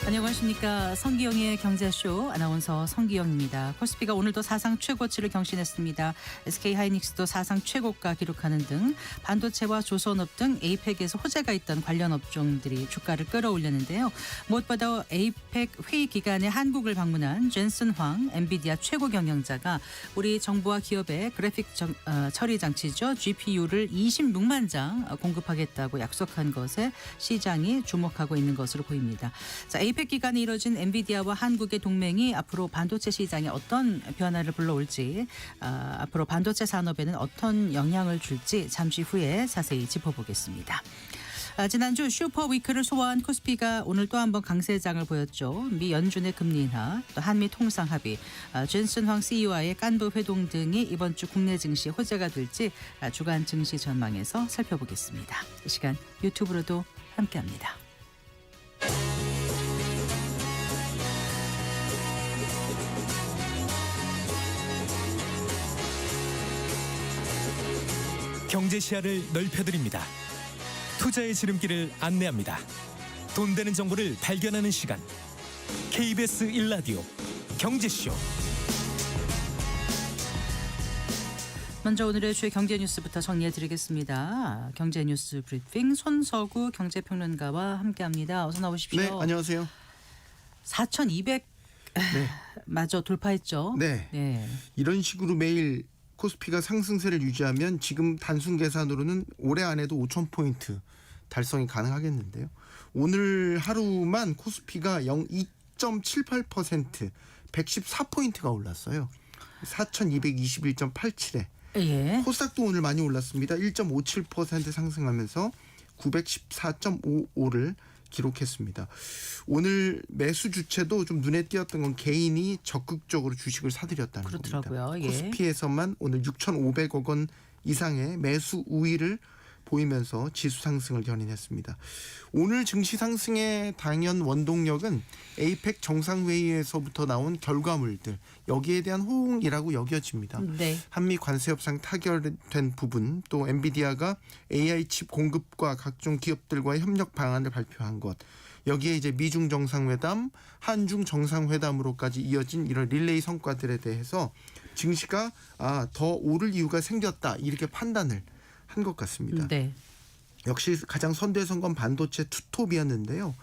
안녕하십니까. 성기영의 경제쇼 아나운서 성기영입니다. 코스피가 오늘도 사상 최고치를 경신했습니다. SK하이닉스도 사상 최고가 기록하는 등 반도체와 조선업 등 에이펙에서 호재가 있던 관련 업종들이 주가를 끌어올렸는데요. 무엇보다 에이펙 회의 기간에 한국을 방문한 젠슨 황 엔비디아 최고 경영자가 우리 정부와 기업의 그래픽 처리 장치죠. GPU를 26만 장 공급하겠다고 약속한 것에 시장이 주목하고 있는 것으로 보입니다. 자, 에이펙 기간에 이뤄진 엔비디아와 한국의 동맹이 앞으로 반도체 시장에 어떤 변화를 불러올지, 앞으로 반도체 산업에는 어떤 영향을 줄지 잠시 후에 자세히 짚어보겠습니다. 지난주 슈퍼위크를 소화한 코스피가 오늘 또 한 번 강세장을 보였죠. 미 연준의 금리 인하, 또 한미 통상 합의, 존슨 황 CEO와의 깐부 회동 등이 이번 주 국내 증시 호재가 될지 주간 증시 전망에서 살펴보겠습니다. 이 시간 유튜브로도 함께합니다. 경제 시야를 넓혀드립니다. 투자의 지름길을 안내합니다. 돈 되는 정보를 발견하는 시간. KBS 1라디오 경제쇼. 먼저 오늘의 주요 경제 뉴스부터 정리해드리겠습니다. 경제 뉴스 브리핑 손서구 경제평론가와 함께합니다. 어서 나오십시오. 네, 안녕하세요. 4,200 네. 마저 돌파했죠. 네. 네. 이런 식으로 매일 코스피가 상승세를 유지하면 지금 단순 계산으로는 올해 안에도 5,000포인트 달성이 가능하겠는데요. 오늘 하루만 코스피가 2.78% 114포인트가 올랐어요. 4,221.87에. 예. 코스닥도 오늘 많이 올랐습니다. 1.57% 상승하면서 914.55를 기록했습니다. 오늘 매수 주체도 좀 눈에 띄었던 건 개인이 적극적으로 주식을 사들였다는 그렇더라고요. 겁니다. 예. 코스피에서만 오늘 6,500억 원 이상의 매수 우위를 보이면서 지수 상승을 견인했습니다. 오늘 증시 상승의 당연 원동력은 에이펙 정상회의에서부터 나온 결과물들, 여기에 대한 호응이라고 여겨집니다. 네. 한미 관세 협상 타결된 부분, 또 엔비디아가 AI 칩 공급과 각종 기업들과의 협력 방안을 발표한 것, 여기에 이제 미중 정상회담, 한중 정상회담으로까지 이어진 이런 릴레이 성과들에 대해서 증시가 더 오를 이유가 생겼다, 이렇게 판단을 한 것 같습니다. 네. 역시 가장 선두에 건 반도체 투톱이었는데요.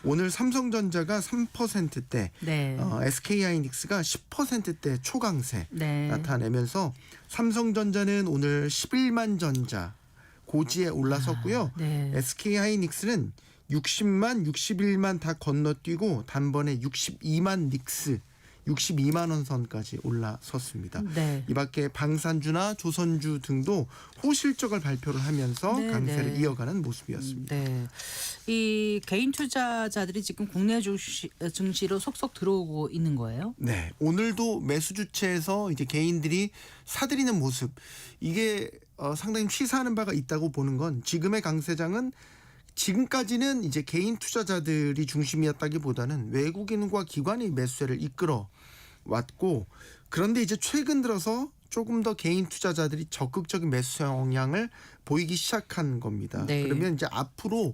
오늘 삼성전자가 3%대, 네. SK하이닉스가 10%대 초강세 네. 나타내면서 삼성전자는 오늘 11만 전자 고지에 올라섰고요. 네. SK하이닉스는 60만, 61만 다 건너뛰고 단번에 62만 닉스, 62만 원 선까지 올라섰습니다. 네. 이 밖에 방산주나 조선주 등도 호실적을 발표를 하면서 네, 강세를 네. 이어가는 모습이었습니다. 네. 이 개인 투자자들이 지금 국내 증시로 속속 들어오고 있는 거예요? 네, 오늘도 매수 주체에서 이제 개인들이 사들이는 모습, 이게 상당히 시사하는 바가 있다고 보는 건, 지금의 강세장은 지금까지는 이제 개인 투자자들이 중심이었다기보다는 외국인과 기관이 매수세를 이끌어 왔고, 그런데 이제 최근 들어서 조금 더 개인 투자자들이 적극적인 매수 영향을 보이기 시작한 겁니다. 네. 그러면 이제 앞으로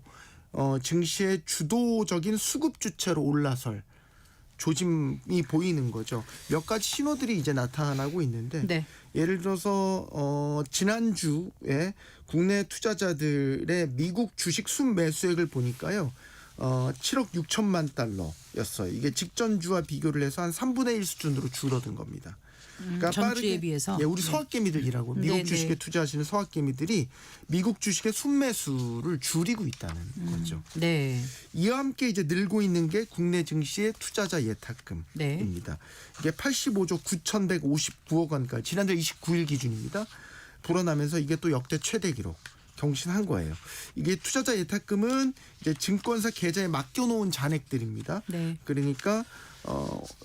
증시의 주도적인 수급 주체로 올라설 조짐이 보이는 거죠. 몇 가지 신호들이 이제 나타나고 있는데, 네. 예를 들어서 지난주에 국내 투자자들의 미국 주식 순매수액을 보니까요, 7억 6천만 달러였어요. 이게 직전주와 비교를 해서 한 3분의 1 수준으로 줄어든 겁니다. 그러니까 전주에 비해서. 우리 서학개미들이라고, 미국 네, 주식에 네. 투자하시는 서학개미들이 미국 주식의 순매수를 줄이고 있다는 거죠. 네. 이와 함께 이제 늘고 있는 게 국내 증시의 투자자 예탁금입니다. 네. 이게 85조 9,159억 원까지 지난달 29일 기준입니다. 불어나면서 이게 또 역대 최대 기록 경신한 거예요. 이게 투자자 예탁금은 이제 증권사 계좌에 맡겨놓은 잔액들입니다. 네. 그러니까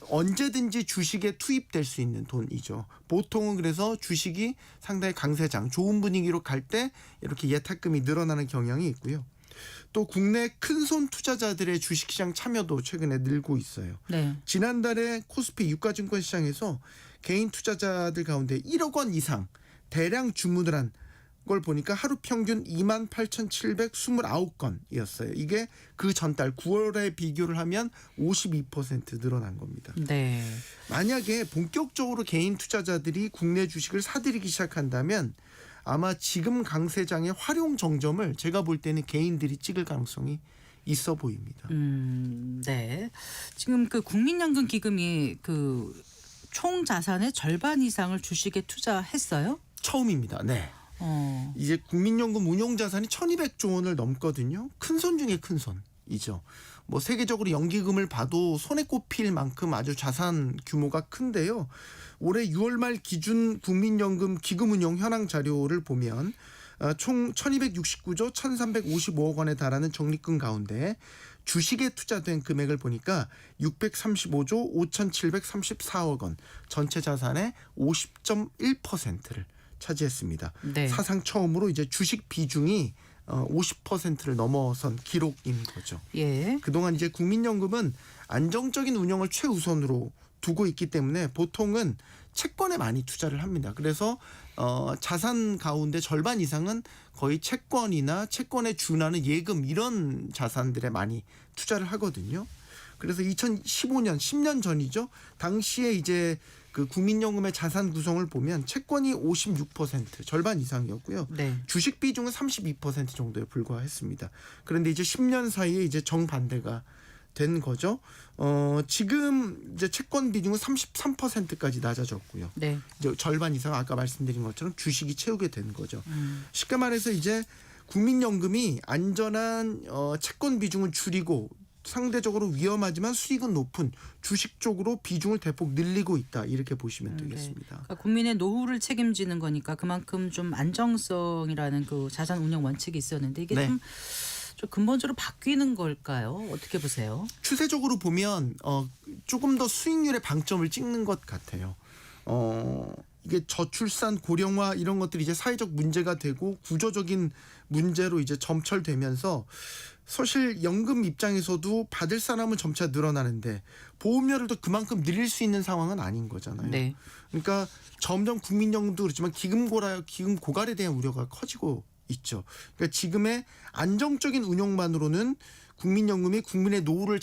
언제든지 주식에 투입될 수 있는 돈이죠. 보통은 그래서 주식이 상당히 강세장, 좋은 분위기로 갈 때 이렇게 예탁금이 늘어나는 경향이 있고요. 또 국내 큰손 투자자들의 주식시장 참여도 최근에 늘고 있어요. 네. 지난달에 코스피 유가증권 시장에서 개인 투자자들 가운데 1억 원 이상 대량 주문을 한 걸 보니까 하루 평균 28,729건이었어요. 이게 그 전달 9월에 비교를 하면 52% 늘어난 겁니다. 네. 만약에 본격적으로 개인 투자자들이 국내 주식을 사들이기 시작한다면 아마 지금 강세장의 활용 정점을 제가 볼 때는 개인들이 찍을 가능성이 있어 보입니다. 네. 지금 그 국민연금 기금이 그 총 자산의 절반 이상을 주식에 투자했어요? 처음입니다. 네. 이제 국민연금 운용자산이 1,200조 원을 넘거든요. 큰손 중에 큰 손이죠. 뭐 세계적으로 연기금을 봐도 손에 꼽힐 만큼 아주 자산 규모가 큰데요. 올해 6월 말 기준 국민연금 기금운용 현황 자료를 보면 총 1,269조 1,355억 원에 달하는 적립금 가운데 주식에 투자된 금액을 보니까 635조 5,734억 원, 전체 자산의 50.1%를 차지했습니다. 네. 사상 처음으로 이제 주식 비중이 50%를 넘어선 기록인 거죠. 예. 그동안 이제 국민연금은 안정적인 운영을 최우선으로 두고 있기 때문에 보통은 채권에 많이 투자를 합니다. 그래서 자산 가운데 절반 이상은 거의 채권이나 채권에 준하는 예금 이런 자산들에 많이 투자를 하거든요. 그래서 2015년 10년 전이죠. 당시에 이제 그 국민연금의 자산 구성을 보면 채권이 56% 절반 이상이었고요. 네. 주식 비중은 32% 정도에 불과했습니다. 그런데 이제 10년 사이에 이제 정반대가 된 거죠. 지금 이제 채권 비중은 33%까지 낮아졌고요. 네. 이제 절반 이상 아까 말씀드린 것처럼 주식이 채우게 된 거죠. 쉽게 말해서 이제 국민연금이 안전한 채권 비중을 줄이고 상대적으로 위험하지만 수익은 높은 주식 쪽으로 비중을 대폭 늘리고 있다. 이렇게 보시면 되겠습니다. 그러니까 국민의 노후를 책임지는 거니까 그만큼 좀 안정성이라는 그 자산 운영 원칙이 있었는데 이게 네. 좀 근본적으로 바뀌는 걸까요? 어떻게 보세요? 추세적으로 보면 조금 더 수익률의 방점을 찍는 것 같아요. 이게 저출산 고령화 이런 것들이 이제 사회적 문제가 되고 구조적인 문제로 이제 점철되면서 사실 연금 입장에서도 받을 사람은 점차 늘어나는데 보험료를 또 그만큼 늘릴 수 있는 상황은 아닌 거잖아요. 네. 그러니까 점점 국민연금도 그렇지만 기금 고갈에 대한 우려가 커지고 있죠. 그러니까 지금의 안정적인 운용만으로는 국민연금이 국민의 노후를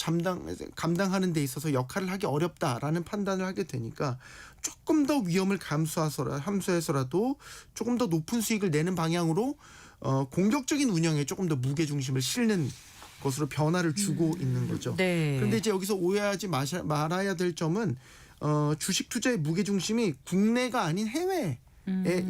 감당하는 데 있어서 역할을 하기 어렵다라는 판단을 하게 되니까 조금 더 위험을 함수해서라도 조금 더 높은 수익을 내는 방향으로 공격적인 운영에 조금 더 무게중심을 실는 것으로 변화를 주고 있는 거죠. 네. 그런데 이제 여기서 오해하지 말아야 될 점은 주식 투자의 무게중심이 국내가 아닌 해외에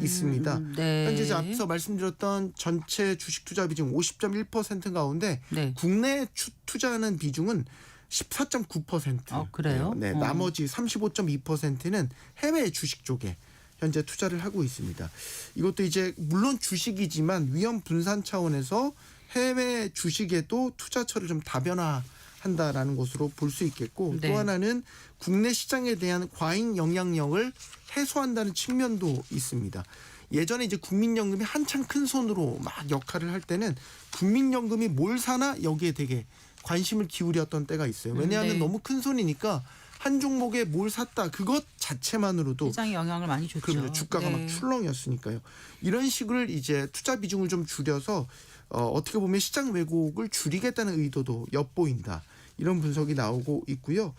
있습니다. 네. 현재 앞서 말씀드렸던 전체 주식 투자 비중 50.1% 가운데 네. 국내 투자하는 비중은 14.9%. 그래요? 네, 나머지 35.2%는 해외 주식 쪽에 현재 투자를 하고 있습니다. 이것도 이제 물론 주식이지만 위험 분산 차원에서 해외 주식에도 투자처를 좀 다변화한다라는 것으로 볼 수 있겠고 네. 또 하나는 국내 시장에 대한 과잉 영향력을 해소한다는 측면도 있습니다. 예전에 이제 국민연금이 한창 큰 손으로 막 역할을 할 때는 국민연금이 뭘 사나 여기에 되게 관심을 기울였던 때가 있어요. 왜냐하면 네. 너무 큰 손이니까 한 종목에 뭘 샀다 그것 자체만으로도 시장에 영향을 많이 줬죠. 그럼요. 주가가 네. 막 출렁이었으니까요. 이런 식을 이제 투자 비중을 좀 줄여서 어떻게 보면 시장 왜곡을 줄이겠다는 의도도 엿보인다. 이런 분석이 나오고 있고요.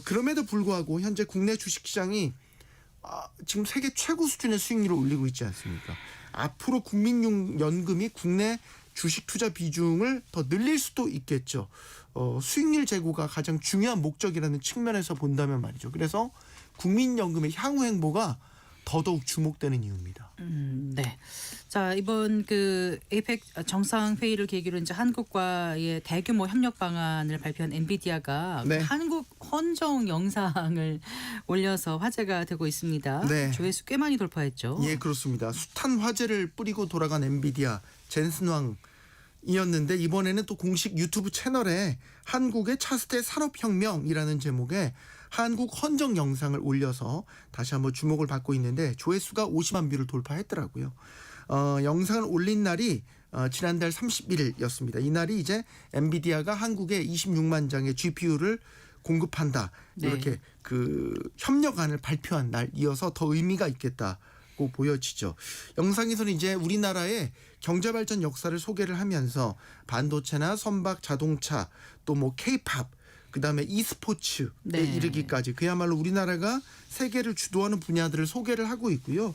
그럼에도 불구하고 현재 국내 주식시장이 지금 세계 최고 수준의 수익률을 올리고 있지 않습니까? 앞으로 국민연금이 국내 주식 투자 비중을 더 늘릴 수도 있겠죠. 수익률 제고가 가장 중요한 목적이라는 측면에서 본다면 말이죠. 그래서 국민연금의 향후 행보가 더더욱 주목되는 이유입니다. 네. 자, 이번 그 에이펙 정상 회의를 계기로 이제 한국과의 대규모 협력 방안을 발표한 엔비디아가 네. 한국 헌정 영상을 올려서 화제가 되고 있습니다. 네. 조회수 꽤 많이 돌파했죠. 예, 그렇습니다. 숱한 화제를 뿌리고 돌아간 엔비디아 젠슨 왕이었는데 이번에는 또 공식 유튜브 채널에 한국의 차세대 산업혁명이라는 제목의 한국 헌정 영상을 올려서 다시 한번 주목을 받고 있는데 조회수가 50만 뷰를 돌파했더라고요. 영상을 올린 날이 지난달 31일이었습니다. 이날이 이제 엔비디아가 한국에 26만 장의 GPU를 공급한다. 네. 이렇게 그 협력안을 발표한 날 이어서 더 의미가 있겠다. 있다고 보여지죠. 영상에서는 이제 우리나라의 경제 발전 역사를 소개를 하면서 반도체나 선박, 자동차, 또 뭐 K-팝, 그다음에 e스포츠에 네. 이르기까지 그야말로 우리나라가 세계를 주도하는 분야들을 소개를 하고 있고요.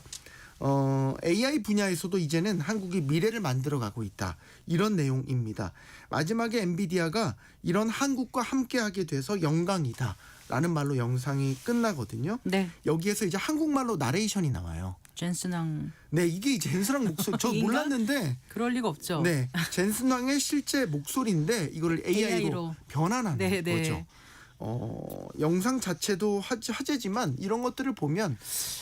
AI 분야에서도 이제는 한국이 미래를 만들어가고 있다. 이런 내용입니다. 마지막에 엔비디아가 이런 한국과 함께하게 돼서 영광이다. 라는 말로 영상이 끝나거든요. 네. 여기에서 이제 한국말로 나레이션이 나와요. 젠슨 왕 네, 이게 젠슨왕 목소리. 저 인가? 몰랐는데. 그럴 리가 없죠. 네, 젠슨왕의 실제 목소리인데 이거를 AI로 AI로. 변환하는 네, 네. 거죠. 영상 자체도 화제지만 이런 것들을 보면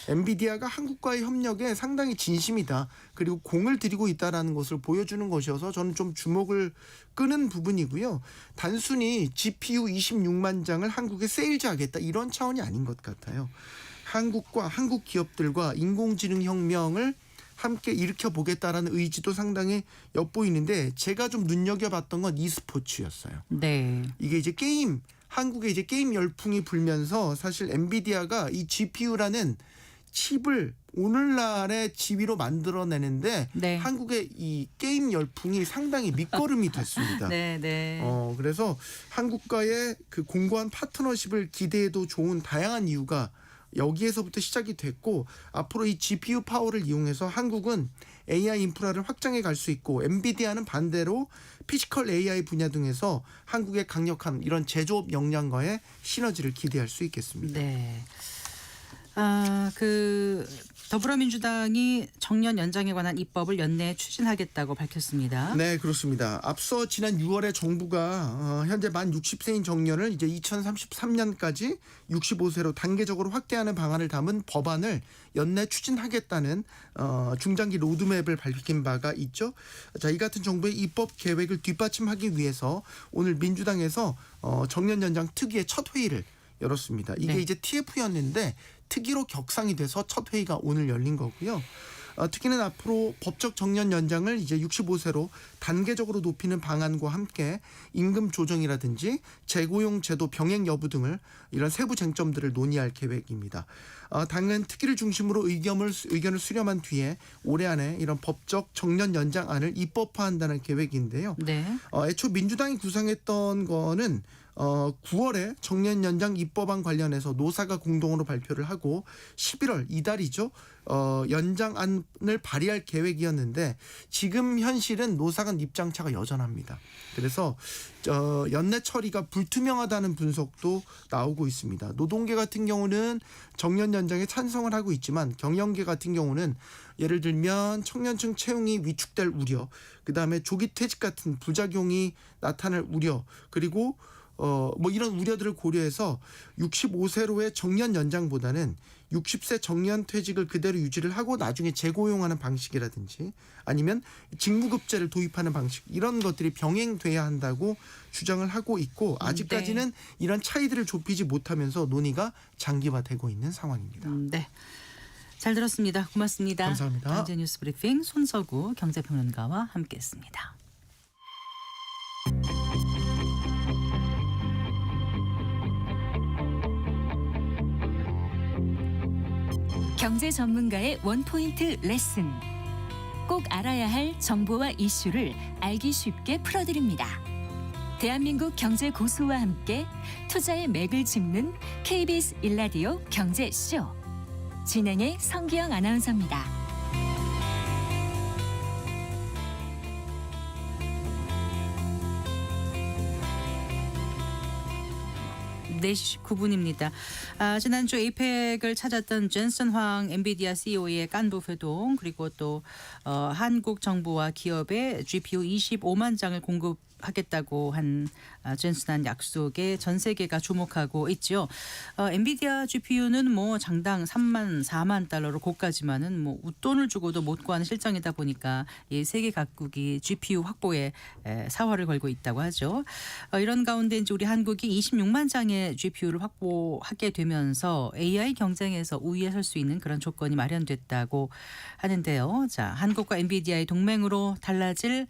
엔비디아가 한국과의 협력에 상당히 진심이다. 그리고 공을 들이고 있다라는 것을 보여주는 것이어서 저는 좀 주목을 끄는 부분이고요. 단순히 GPU 26만 장을 한국에 세일즈하겠다 이런 차원이 아닌 것 같아요. 한국과 한국 기업들과 인공지능 혁명을 함께 일으켜 보겠다라는 의지도 상당히 엿보이는데 제가 좀 눈여겨봤던 건 e스포츠였어요. 네. 이게 이제 한국에 이제 게임 열풍이 불면서 사실 엔비디아가 이 GPU라는 칩을 오늘날의 지위로 만들어내는데 네. 한국의 이 게임 열풍이 상당히 밑거름이 됐습니다. 네, 네. 그래서 한국과의 그 공고한 파트너십을 기대해도 좋은 다양한 이유가 여기에서부터 시작이 됐고 앞으로 이 GPU 파워를 이용해서 한국은 AI 인프라를 확장해 갈 수 있고 엔비디아는 반대로 피지컬 AI 분야 등에서 한국의 강력한 이런 제조업 역량과의 시너지를 기대할 수 있겠습니다. 네. 더불어민주당이 정년 연장에 관한 입법을 연내에 추진하겠다고 밝혔습니다. 네, 그렇습니다. 앞서 지난 6월에 정부가 현재 만 60세인 정년을 이제 2033년까지 65세로 단계적으로 확대하는 방안을 담은 법안을 연내 추진하겠다는 중장기 로드맵을 밝힌 바가 있죠. 자, 이 같은 정부의 입법 계획을 뒷받침하기 위해서 오늘 민주당에서 정년 연장 특위의 첫 회의를 열었습니다. 이게 네. 이제 TF였는데 특위로 격상이 돼서 첫 회의가 오늘 열린 거고요. 특히는 앞으로 법적 정년 연장을 이제 65세로 단계적으로 높이는 방안과 함께 임금 조정이라든지 재고용 제도 병행 여부 등을 이런 세부 쟁점들을 논의할 계획입니다. 당은 특위를 중심으로 의견을 수렴한 뒤에 올해 안에 이런 법적 정년 연장안을 입법화한다는 계획인데요. 네. 애초 민주당이 구상했던 거는 9월에 정년 연장 입법안 관련해서 노사가 공동으로 발표를 하고 11월 이달이죠. 연장안을 발의할 계획이었는데 지금 현실은 노사 간 입장차가 여전합니다. 그래서 연내 처리가 불투명하다는 분석도 나오고 있습니다. 노동계 같은 경우는 정년 연장에 찬성을 하고 있지만 경영계 같은 경우는 예를 들면 청년층 채용이 위축될 우려, 그다음에 조기 퇴직 같은 부작용이 나타날 우려, 그리고 뭐 이런 우려들을 고려해서 65세로의 정년 연장보다는 60세 정년 퇴직을 그대로 유지를 하고 나중에 재고용하는 방식이라든지 아니면 직무급제를 도입하는 방식 이런 것들이 병행돼야 한다고 주장을 하고 있고 아직까지는 이런 차이들을 좁히지 못하면서 논의가 장기화되고 있는 상황입니다. 네. 잘 들었습니다. 고맙습니다. 감사합니다. 경제 뉴스 브리핑 손서구 경제평론가와 함께했습니다. 경제 전문가의 원포인트 레슨. 꼭 알아야 할 정보와 이슈를 알기 쉽게 풀어드립니다. 대한민국 경제 고수와 함께 투자의 맥을 짚는 KBS 1라디오 경제쇼. 진행의 성기영 아나운서입니다. 4시 19분입니다. 지난주 에이펙을 찾았던 젠슨 황 엔비디아 CEO의 깐부 회동 그리고 또 한국 정부와 기업에 GPU 25만 장을 공급하겠다고 한 젠슨한 약속에 전 세계가 주목하고 있죠. 엔비디아 GPU는 뭐 장당 3만 4만 달러로 고가지만은 뭐 웃돈을 주고도 못 구하는 실정이다 보니까 이 세계 각국이 GPU 확보에 사활을 걸고 있다고 하죠. 이런 가운데 이제 우리 한국이 26만 장의 GPU를 확보하게 되면서 AI 경쟁에서 우위에 설 수 있는 그런 조건이 마련됐다고 하는데요. 자, 한국과 엔비디아의 동맹으로 달라질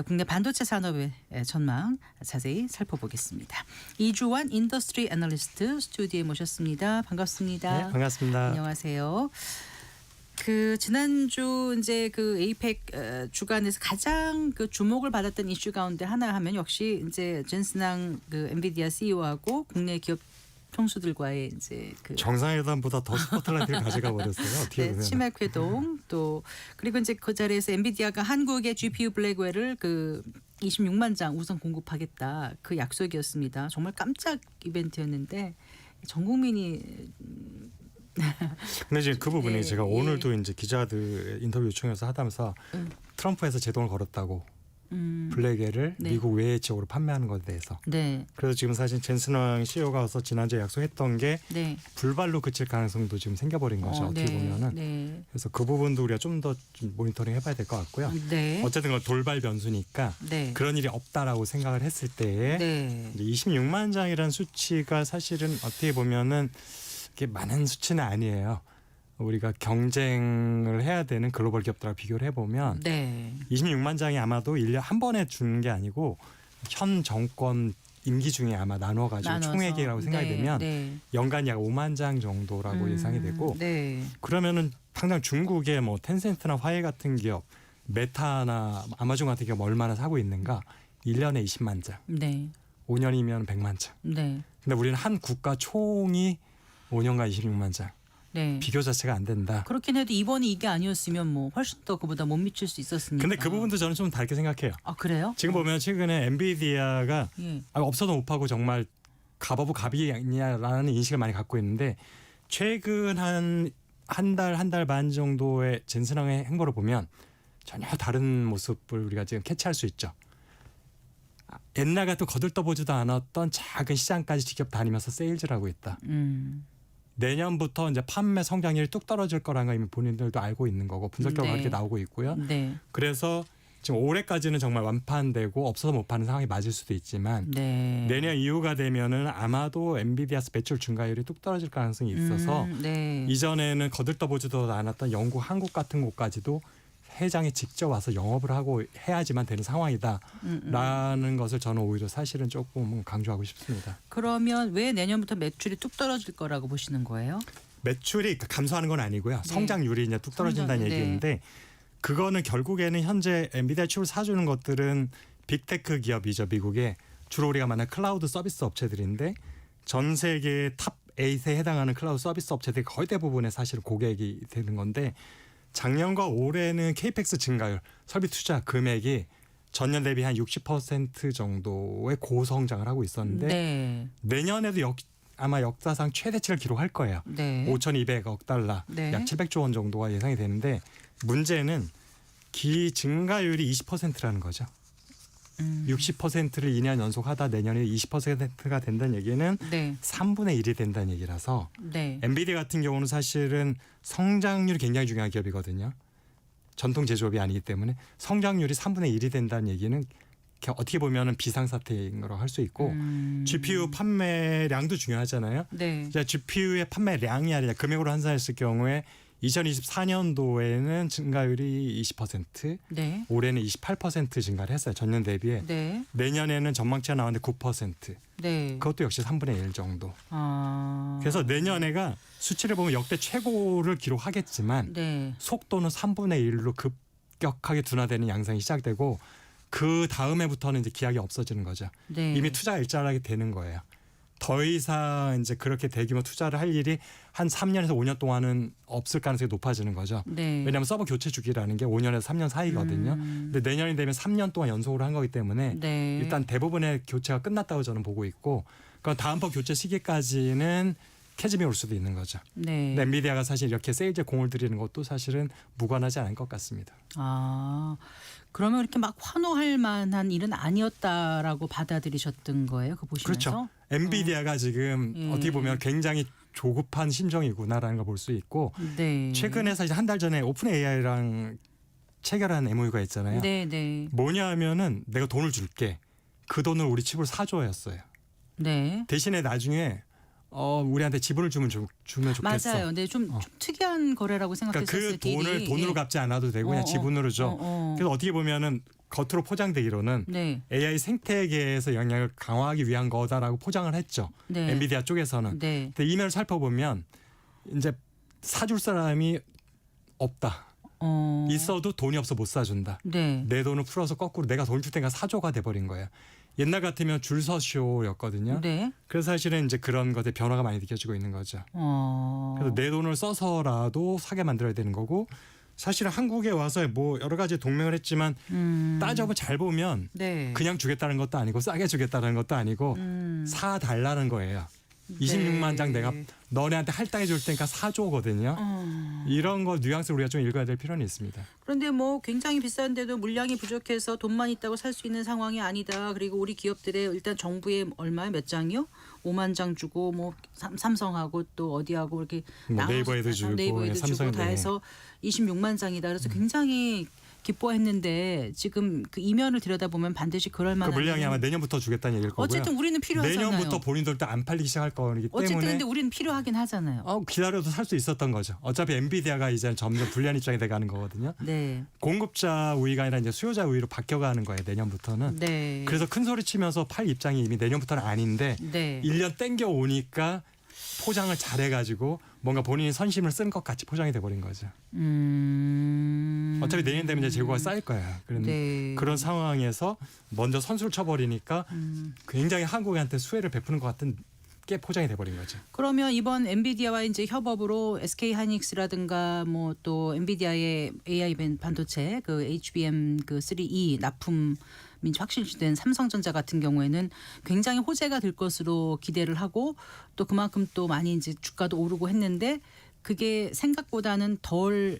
국내 반도체 산업의 전망 자세히 살펴보겠습니다. 이주환 인더스트리 애널리스트 스튜디오에 모셨습니다. 반갑습니다. 네, 반갑습니다. 안녕하세요. 그 지난주 이제 그 에이펙 주간에서 가장 그 주목을 받았던 이슈 가운데 하나 하면 역시 이제 젠슨왕 그 엔비디아 CEO하고 국내 기업 총수들과의 이제 그 정상회담보다 더 스포트라이트를 가져가 버렸어요. 어떻게 네, 보면. 치맥 회동 또 그리고 이제 그 자리에서 엔비디아가 한국의 GPU 블랙웰을 그 26만 장 우선 공급하겠다 그 약속이었습니다. 정말 깜짝 이벤트였는데 전 국민이 근데 이제 그 부분이 예, 제가 예. 오늘도 이제 기자들 인터뷰 요청해서 하다면서 트럼프에서 제동을 걸었다고 블랙웰을 네. 미국 외의 지역으로 판매하는 것에 대해서. 네, 그래서 지금 사실 젠슨왕 CEO가 와서 지난주에 약속했던 게 네, 불발로 그칠 가능성도 지금 생겨버린 거죠. 어떻게 네, 보면은. 네, 그래서 그 부분도 우리가 좀 더 모니터링 해봐야 될 것 같고요. 네, 어쨌든 그 돌발 변수니까 네, 그런 일이 없다라고 생각을 했을 때에 네, 이제 26만 장이라는 수치가 사실은 어떻게 보면은 이게 많은 수치는 아니에요. 우리가 경쟁을 해야 되는 글로벌 기업들하고 비교를 해보면 네, 26만 장이 아마도 1년 한 번에 주는 게 아니고 현 정권 임기 중에 아마 나눠가지고 나눠서. 총액이라고 생각이 네, 되면 네. 연간 약 5만 장 정도라고 예상이 되고 네, 그러면은 당장 중국의 뭐 텐센트나 화웨이 같은 기업, 메타나 아마존 같은 기업 얼마나 사고 있는가? 1년에 20만 장, 네, 5년이면 100만 장. 네, 근데 우리는 한 국가 총이 5년간 26만 장. 네. 비교 자체가 안 된다. 그렇긴 해도 이번이 이게 아니었으면 뭐 훨씬 더 그보다 못 미칠 수 있었으니까. 근데 그 부분도 저는 좀 다르게 생각해요. 아 그래요? 지금 보면 최근에 엔비디아가 예. 없어도 못 파고 정말 갑오브 갑이냐라는 인식을 많이 갖고 있는데 최근 한 달 반 정도의 젠슨왕의 행보를 보면 전혀 다른 모습을 우리가 지금 캐치할 수 있죠. 옛날 같은 거들떠보지도 않았던 작은 시장까지 직접 다니면서 세일즈를 하고 있다. 내년부터 이제 판매 성장률이 뚝 떨어질 거라는 거 이미 본인들도 알고 있는 거고 분석 결과가 네. 이렇게 나오고 있고요. 네, 그래서 지금 올해까지는 정말 완판되고 없어서 못 파는 상황이 맞을 수도 있지만 네. 내년 이후가 되면은 아마도 엔비디아 매출 증가율이 뚝 떨어질 가능성이 있어서 네. 이전에는 거들떠보지도 않았던 영국, 한국 같은 곳까지도 회장이 직접 와서 영업을 하고 해야지만 되는 상황이다라는 것을 저는 오히려 사실은 조금 강조하고 싶습니다. 그러면 왜 내년부터 매출이 뚝 떨어질 거라고 보시는 거예요? 매출이 감소하는 건 아니고요. 성장률이 이제 뚝 떨어진다는 성장, 네. 얘기인데 그거는 결국에는 현재 엔비디아 칩을 사주는 것들은 빅테크 기업이죠. 미국에 주로 우리가 만난 클라우드 서비스 업체들인데 전 세계 탑 8에 해당하는 클라우드 서비스 업체들이 거의 대부분의 사실 고객이 되는 건데 작년과 올해는 케이펙스 증가율, 설비 투자 금액이 전년 대비 한 60% 정도의 고성장을 하고 있었는데 네. 내년에도 아마 역사상 최대치를 기록할 거예요. 네. 5,200억 달러, 네. 약 700조 원 정도가 예상이 되는데 문제는 기 증가율이 20%라는 거죠. 60%를 2년 연속하다 내년에 20%가 된다는 얘기는 네. 3분의 1이 된다는 얘기라서 네. 엔비디아 같은 경우는 사실은 성장률이 굉장히 중요한 기업이거든요. 전통 제조업이 아니기 때문에 성장률이 3분의 1이 된다는 얘기는 어떻게 보면 비상사태인 거라고 할 수 있고 GPU 판매량도 중요하잖아요. 네. GPU의 판매량이 아니라 금액으로 환산했을 경우에 2024년도에는 증가율이 20%, 네. 올해는 28% 증가를 했어요. 전년 대비에. 네. 내년에는 전망치가 나왔는데 9%. 네. 그것도 역시 3분의 1 정도. 아. 그래서 내년에가 수치를 보면 역대 최고를 기록하겠지만 네. 속도는 3분의 1로 급격하게 둔화되는 양상이 시작되고 그 다음에부터는 이제 기약이 없어지는 거죠. 네. 이미 투자가 일자하게 되는 거예요. 더 이상 이제 그렇게 대규모 투자를 할 일이 한 3년에서 5년 동안은 없을 가능성이 높아지는 거죠. 네. 왜냐하면 서버 교체 주기라는 게 5년에서 3년 사이거든요. 근데 내년이 되면 3년 동안 연속으로 한 거기 때문에 네. 일단 대부분의 교체가 끝났다고 저는 보고 있고 그럼 다음번 교체 시기까지는 캐즘이 올 수도 있는 거죠. 네. 근데 엔비디아가 사실 이렇게 세일즈에 공을 들이는 것도 사실은 무관하지 않을 것 같습니다. 아. 그러면 이렇게 막 환호할 만한 일은 아니었다라고 받아들이셨던 거예요? 그 보시면서? 그렇죠. 엔비디아가 지금 예. 어떻게 보면 굉장히 조급한 심정이구나라는 걸 볼 수 있고 네. 최근에 사실 한 달 전에 오픈 AI랑 체결한 MOU가 있잖아요. 네, 네. 뭐냐 하면은 내가 돈을 줄게. 그 돈을 우리 칩을 사줘였어요. 네. 대신에 나중에 우리한테 지분을 주면 좋겠어. 맞아요. 네, 좀 특이한 거래라고 그러니까 생각했었어요. 그 돈을 딜이. 돈으로 예. 갚지 않아도 되고 그냥 지분으로 줘. 그래서 어떻게 보면은 겉으로 포장되기로는 네. AI 생태계에서 영향을 강화하기 위한 거다라고 포장을 했죠. 네. 엔비디아 쪽에서는. 네. 근데 이면을 살펴보면 이제 사줄 사람이 없다. 어. 있어도 돈이 없어 못 사준다. 네. 내 돈을 풀어서 거꾸로 내가 돈 줄 테니까 사줘가 돼버린 거예요. 옛날 같으면 줄서쇼였거든요. 네. 그래서 사실은 이제 그런 것에 변화가 많이 느껴지고 있는 거죠. 그래서 내 돈을 써서라도 사게 만들어야 되는 거고 사실은 한국에 와서 뭐 여러 가지 동맹을 했지만 따져보면 잘 보면 네. 그냥 주겠다는 것도 아니고 싸게 주겠다는 것도 아니고 사달라는 거예요. 26만 장 내가 너네한테 할당해 줄 테니까 사줘거든요. 이런 거 뉘앙스를 우리가 좀 읽어야 될 필요는 있습니다. 그런데 뭐 굉장히 비싼데도 물량이 부족해서 돈만 있다고 살 수 있는 상황이 아니다. 그리고 우리 기업들의 일단 정부에 얼마에 몇 장이요? 5만 장 주고 뭐 삼성하고 또 어디하고 이렇게 뭐 나눠서 네이버에도 주고 네이버에도 주고 삼성에도 다 해서 26만 장이다. 그래서 굉장히 기뻐했는데 지금 그 이면을 들여다보면 반드시 그럴 그 만한 물량이 일은 아마 내년부터 주겠다는 얘기일 거고요. 어쨌든 우리는 필요하잖아요. 내년부터 본인들도 안 팔리기 시작할 거기 어쨌든 때문에 근데 우리는 필요하긴 하잖아요. 기다려도 살 수 있었던 거죠. 어차피 엔비디아가 이제 점점 불리한 입장이 돼가는 거거든요. 네. 공급자 우위가 아니라 이제 수요자 우위로 바뀌어가는 거예요. 내년부터는. 네. 그래서 큰 소리 치면서 팔 입장이 이미 내년부터는 아닌데 네. 1년 땡겨 오니까 포장을 잘해가지고 뭔가 본인이 선심을 쓴 것 같이 포장이 돼버린 거죠. 어차피 내년 되면 이제 재고가 쌓일 거예요. 네. 그런 상황에서 먼저 선수를 쳐버리니까 굉장히 한국한테 수혜를 베푸는 것 같은 게 포장이 돼버린 거죠. 그러면 이번 엔비디아와 이제 협업으로 SK 하이닉스라든가 뭐 또 엔비디아의 AI 반도체 그 HBM 그 3E 납품 확실시된 삼성전자 같은 경우에는 굉장히 호재가 될 것으로 기대를 하고 또 그만큼 또 많이 이제 주가도 오르고 했는데 그게 생각보다는 덜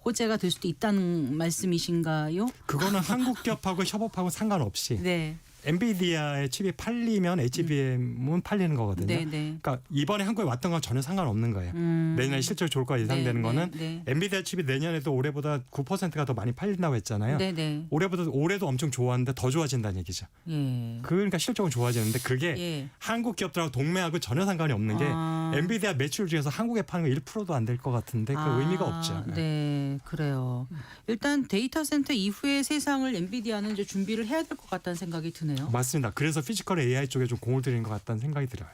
호재가 될 수도 있다는 말씀이신가요? 그거는 한국 기업하고 협업하고 상관없이 네. 엔비디아의 칩이 팔리면 HBM은 팔리는 거거든요. 네, 네. 그러니까 이번에 한국에 왔던 건 전혀 상관없는 거예요. 내년에 실제로 좋을 거 예상되는 네, 거는 네. 엔비디아 칩이 내년에도 올해보다 9%가 더 많이 팔린다고 했잖아요. 네, 네. 올해도 엄청 좋았는데 더 좋아진다는 얘기죠. 예. 그러니까 실적은 좋아지는데 그게 예. 한국 기업들하고 동맹하고 전혀 상관이 없는 게 엔비디아 매출 중에서 한국에 파는 거 1%도 안 될 것 같은데 그 의미가 없죠. 네, 그래요. 일단 데이터 센터 이후의 세상을 엔비디아는 이제 준비를 해야 될 것 같다는 생각이 드네요. 맞습니다. 그래서 피지컬 AI 쪽에 좀 공을 들이는 것 같다는 생각이 들어요.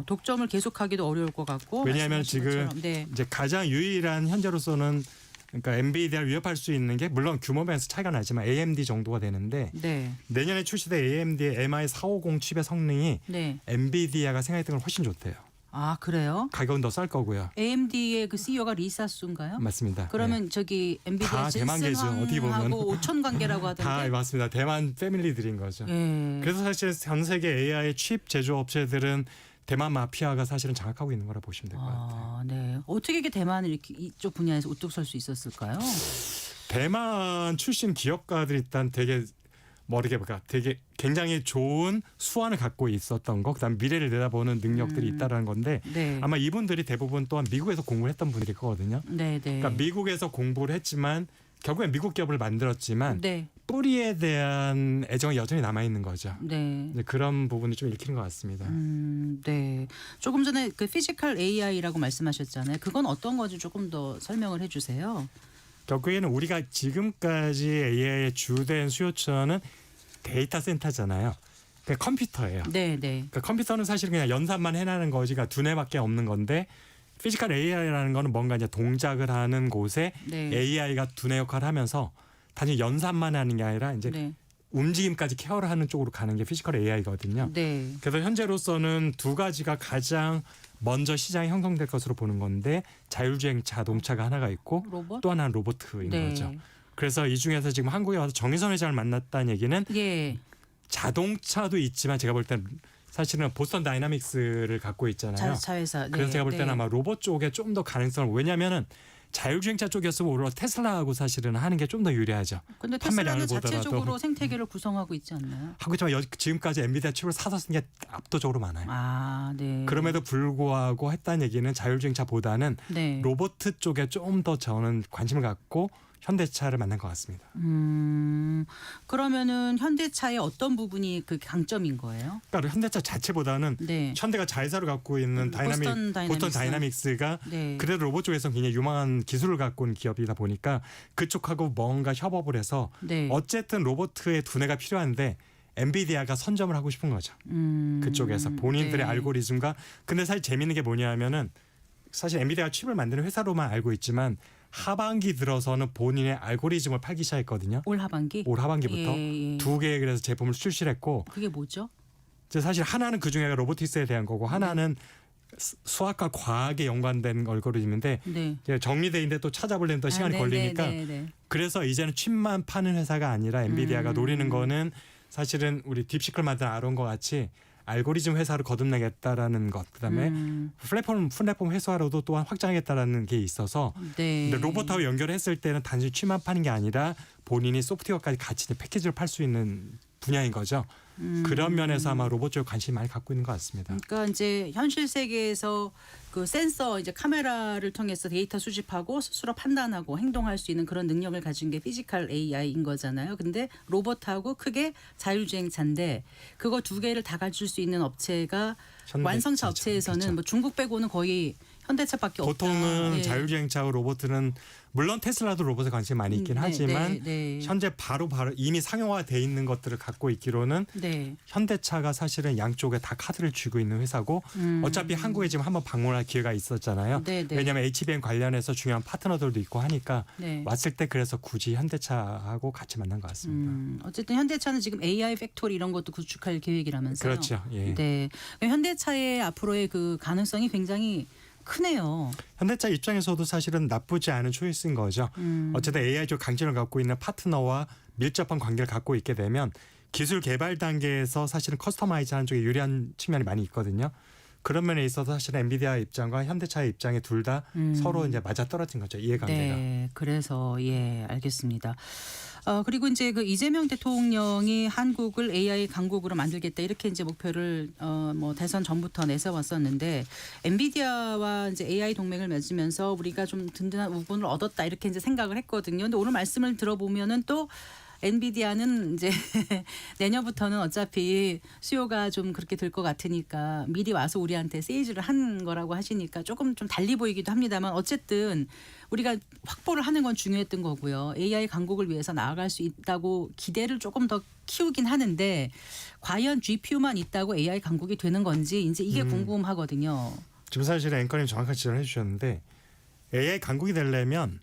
독점을 계속하기도 어려울 것 같고. 왜냐하면 말씀하신 지금 것처럼. 네. 이제 가장 유일한 현재로서는 그러니까 엔비디아를 위협할 수 있는 게 물론 규모면에서 차이가 나지만 AMD 정도가 되는데 네. 내년에 출시될 AMD의 MI450 칩의 성능이 네. 엔비디아가 생각했던 건 훨씬 좋대요. 아, 그래요? 가격은 더 쌀 거고요. AMD의 그 CEO가 리사 수인가요? 맞습니다. 그러면 저기 엔비디아 다 대만계죠. 어떻게 보면. 하고 5천 관계라고 다 하던데. 맞습니다. 대만 패밀리들인 거죠. 예. 그래서 사실 전 세계 AI 칩 제조업체들은 대만 마피아가 사실은 장악하고 있는 거라 보시면 될 것 같아요. 네. 어떻게 이렇게 대만을 이렇게 이쪽 분야에서 우뚝 설 수 있었을까요? 대만 출신 기업가들이 일단 되게 되게 굉장히 좋은 수완을 갖고 있었던 거, 그다음 미래를 내다보는 능력들이 있다라는 건데 네. 아마 이분들이 대부분 또한 미국에서 공부를 했던 분들일 거거든요. 네, 네. 그러니까 미국에서 공부를 했지만 결국엔 미국 기업을 만들었지만 네. 뿌리에 대한 애정이 여전히 남아 있는 거죠. 네. 이제 그런 부분이 좀 읽히는 것 같습니다. 네. 조금 전에 그 피지컬 AI라고 말씀하셨잖아요. 그건 어떤 건지 조금 더 설명을 해 주세요. 결국에는 우리가 지금까지 AI의 주된 수요처는 데이터 센터잖아요. 그러니까 컴퓨터예요. 네, 네. 그러니까 컴퓨터는 사실 그냥 연산만 해나는 거지가 두뇌밖에 없는 건데 피지컬 AI라는 거는 뭔가 이제 동작을 하는 곳에 네. AI가 두뇌 역할을 하면서 단지 연산만 하는 게 아니라 이제 네. 움직임까지 케어를 하는 쪽으로 가는 게 피지컬 AI거든요. 네. 그래서 현재로서는 두 가지가 가장 먼저 시장이 형성될 것으로 보는 건데 자율주행 자동차가 하나가 있고 로봇? 또 하나는 로봇인 네. 거죠. 그래서 이 중에서 지금 한국에 와서 정의선 회장을 만났다는 얘기는 예. 자동차도 있지만 제가 볼 때는 사실은 보스턴 다이나믹스를 갖고 있잖아요. 자회사. 그래서 네, 제가 볼 때는 네. 아마 로봇 쪽에 좀 더 가능성을, 왜냐하면은 자율주행차 쪽이었으면 오히려 테슬라하고 사실은 하는 게 좀 더 유리하죠. 근데 판매량을 테슬라는 자체적으로 보더라도. 생태계를 구성하고 있지 않나요? 하고 있지만 지금까지 엔비디아 칩을 사서 쓴 게 압도적으로 많아요. 아, 네. 그럼에도 불구하고 했다는 얘기는 자율주행차보다는 네. 로봇 쪽에 좀 더 저는 관심을 갖고 현대차를 만난 것 같습니다. 그러면은 현대차의 어떤 부분이 그 강점인 거예요? 그러니까 현대차 자체보다는 네. 현대가 자회사를 갖고 있는 보스턴 다이나믹스가 네. 그래도 로봇 쪽에서 굉장히 유망한 기술을 갖고 있는 기업이다 보니까 그쪽하고 뭔가 협업을 해서 네. 어쨌든 로봇의 두뇌가 필요한데 엔비디아가 선점을 하고 싶은 거죠. 그쪽에서 본인들의 네. 알고리즘과, 근데 사실 재미있는 게 뭐냐면은 사실 엔비디아가 칩을 만드는 회사로만 알고 있지만 하반기 들어서는 본인의 알고리즘을 팔기 시작했거든요. 올 하반기? 올 하반기부터 예. 두 개의 그래서 제품을 출시를 했고 그게 뭐죠? 이제 사실 하나는 그중에 로보틱스에 대한 거고 하나는 수학과 과학에 연관된 알고리즘인데 네. 이제 정리돼 있는데 또 찾아보려면 또 시간이 걸리니까 네. 그래서 이제는 칩만 파는 회사가 아니라 엔비디아가 노리는 거는 사실은 우리 딥시클 만든 아론과 같이 알고리즘 회사를 거듭내겠다라는 것, 그다음에 플랫폼 회사로도 또한 확장하겠다라는 게 있어서 네. 근데 로봇하고 연결했을 때는 단순히 칩만 파는 게 아니라 본인이 소프트웨어까지 같이 패키지를 팔 수 있는 분야인 거죠. 그런 면에서 아마 로봇 쪽에 관심이 많이 갖고 있는 것 같습니다. 그러니까 이제 현실 세계에서 그 센서 이제 카메라를 통해서 데이터 수집하고 스스로 판단하고 행동할 수 있는 그런 능력을 가진 게 피지컬 AI인 거잖아요. 근데 로봇하고 크게 자율주행차인데 그거 두 개를 다 갖출 수 있는 업체가 완성차 업체에서는 그렇죠. 뭐 중국 빼고는 거의 현대차밖에 없다. 보통은 네. 자율주행차하고 로봇은 물론 테슬라도 로봇에 관심이 많이 있긴 하지만 네. 현재 바로 이미 상용화돼 있는 것들을 갖고 있기로는 네. 현대차가 사실은 양쪽에 다 카드를 쥐고 있는 회사고 어차피 한국에 지금 한번 방문할 기회가 있었잖아요. 네. 왜냐하면 HBM 관련해서 중요한 파트너들도 있고 하니까 네. 왔을 때 그래서 굳이 현대차하고 같이 만난 것 같습니다. 어쨌든 현대차는 지금 AI 팩토리 이런 것도 구축할 계획이라면서요. 그렇죠. 예. 네. 현대차의 앞으로의 그 가능성이 굉장히 크네요. 현대차 입장에서도 사실은 나쁘지 않은 초이스인 거죠. 어쨌든 AI 쪽 강점을 갖고 있는 파트너와 밀접한 관계를 갖고 있게 되면 기술 개발 단계에서 사실은 커스터마이즈하는 쪽에 유리한 측면이 많이 있거든요. 그런 면에 있어서 사실 엔비디아 입장과 현대차의 입장이 둘 다 서로 이제 맞아 떨어진 거죠. 이해관계가. 네, 그래서 예, 알겠습니다. 그리고 이제 그 이재명 대통령이 한국을 AI 강국으로 만들겠다 이렇게 이제 목표를 뭐 대선 전부터 내세웠었는데 엔비디아와 이제 AI 동맹을 맺으면서 우리가 좀 든든한 우군을 얻었다 이렇게 이제 생각을 했거든요. 근데 오늘 말씀을 들어보면은 또 엔비디아는 이제 내년부터는 어차피 수요가 좀 그렇게 될 것 같으니까 미리 와서 우리한테 세일즈를 한 거라고 하시니까 조금 좀 달리 보이기도 합니다만 어쨌든 우리가 확보를 하는 건 중요했던 거고요. AI 강국을 위해서 나아갈 수 있다고 기대를 조금 더 키우긴 하는데 과연 GPU만 있다고 AI 강국이 되는 건지 이제 이게 궁금하거든요. 지금 사실 앵커님 정확한 지적을 해주셨는데 AI 강국이 되려면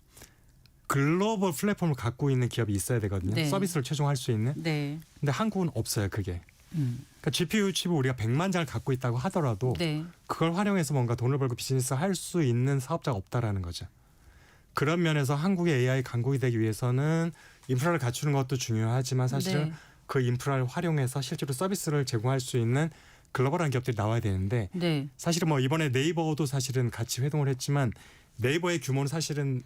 글로벌 플랫폼을 갖고 있는 기업이 있어야 되거든요. 네. 서비스를 최종할 수 있는. 네. 근데 한국은 없어요. 그게. 그러니까 GPU 칩을 우리가 100만 장을 갖고 있다고 하더라도 네. 그걸 활용해서 뭔가 돈을 벌고 비즈니스 할 수 있는 사업자가 없다라는 거죠. 그런 면에서 한국의 AI 강국이 되기 위해서는 인프라를 갖추는 것도 중요하지만 사실은 네. 그 인프라를 활용해서 실제로 서비스를 제공할 수 있는 글로벌한 기업들이 나와야 되는데 네. 사실은 뭐 이번에 네이버도 사실은 같이 회동을 했지만 네이버의 규모는 사실은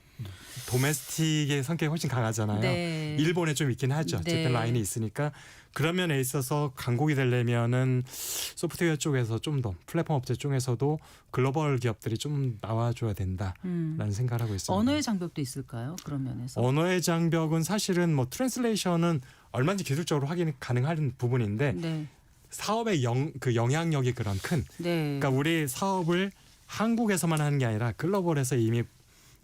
도메스틱의 성격이 훨씬 강하잖아요. 네. 일본에 좀 있긴 하죠. 네. 어쨌든 라인이 있으니까 그런 면에 있어서 강국이 되려면은 소프트웨어 쪽에서 좀 더 플랫폼 업체 쪽에서도 글로벌 기업들이 좀 나와줘야 된다라는 생각을 하고 있습니다. 언어의 장벽도 있을까요? 그런 면에서. 언어의 장벽은 사실은 뭐 트랜슬레이션은 얼마든지 기술적으로 확인이 가능한 부분인데 네. 사업의 그 영향력이 그런 큰 네. 그러니까 우리 사업을 한국에서만 하는 게 아니라 글로벌에서 이미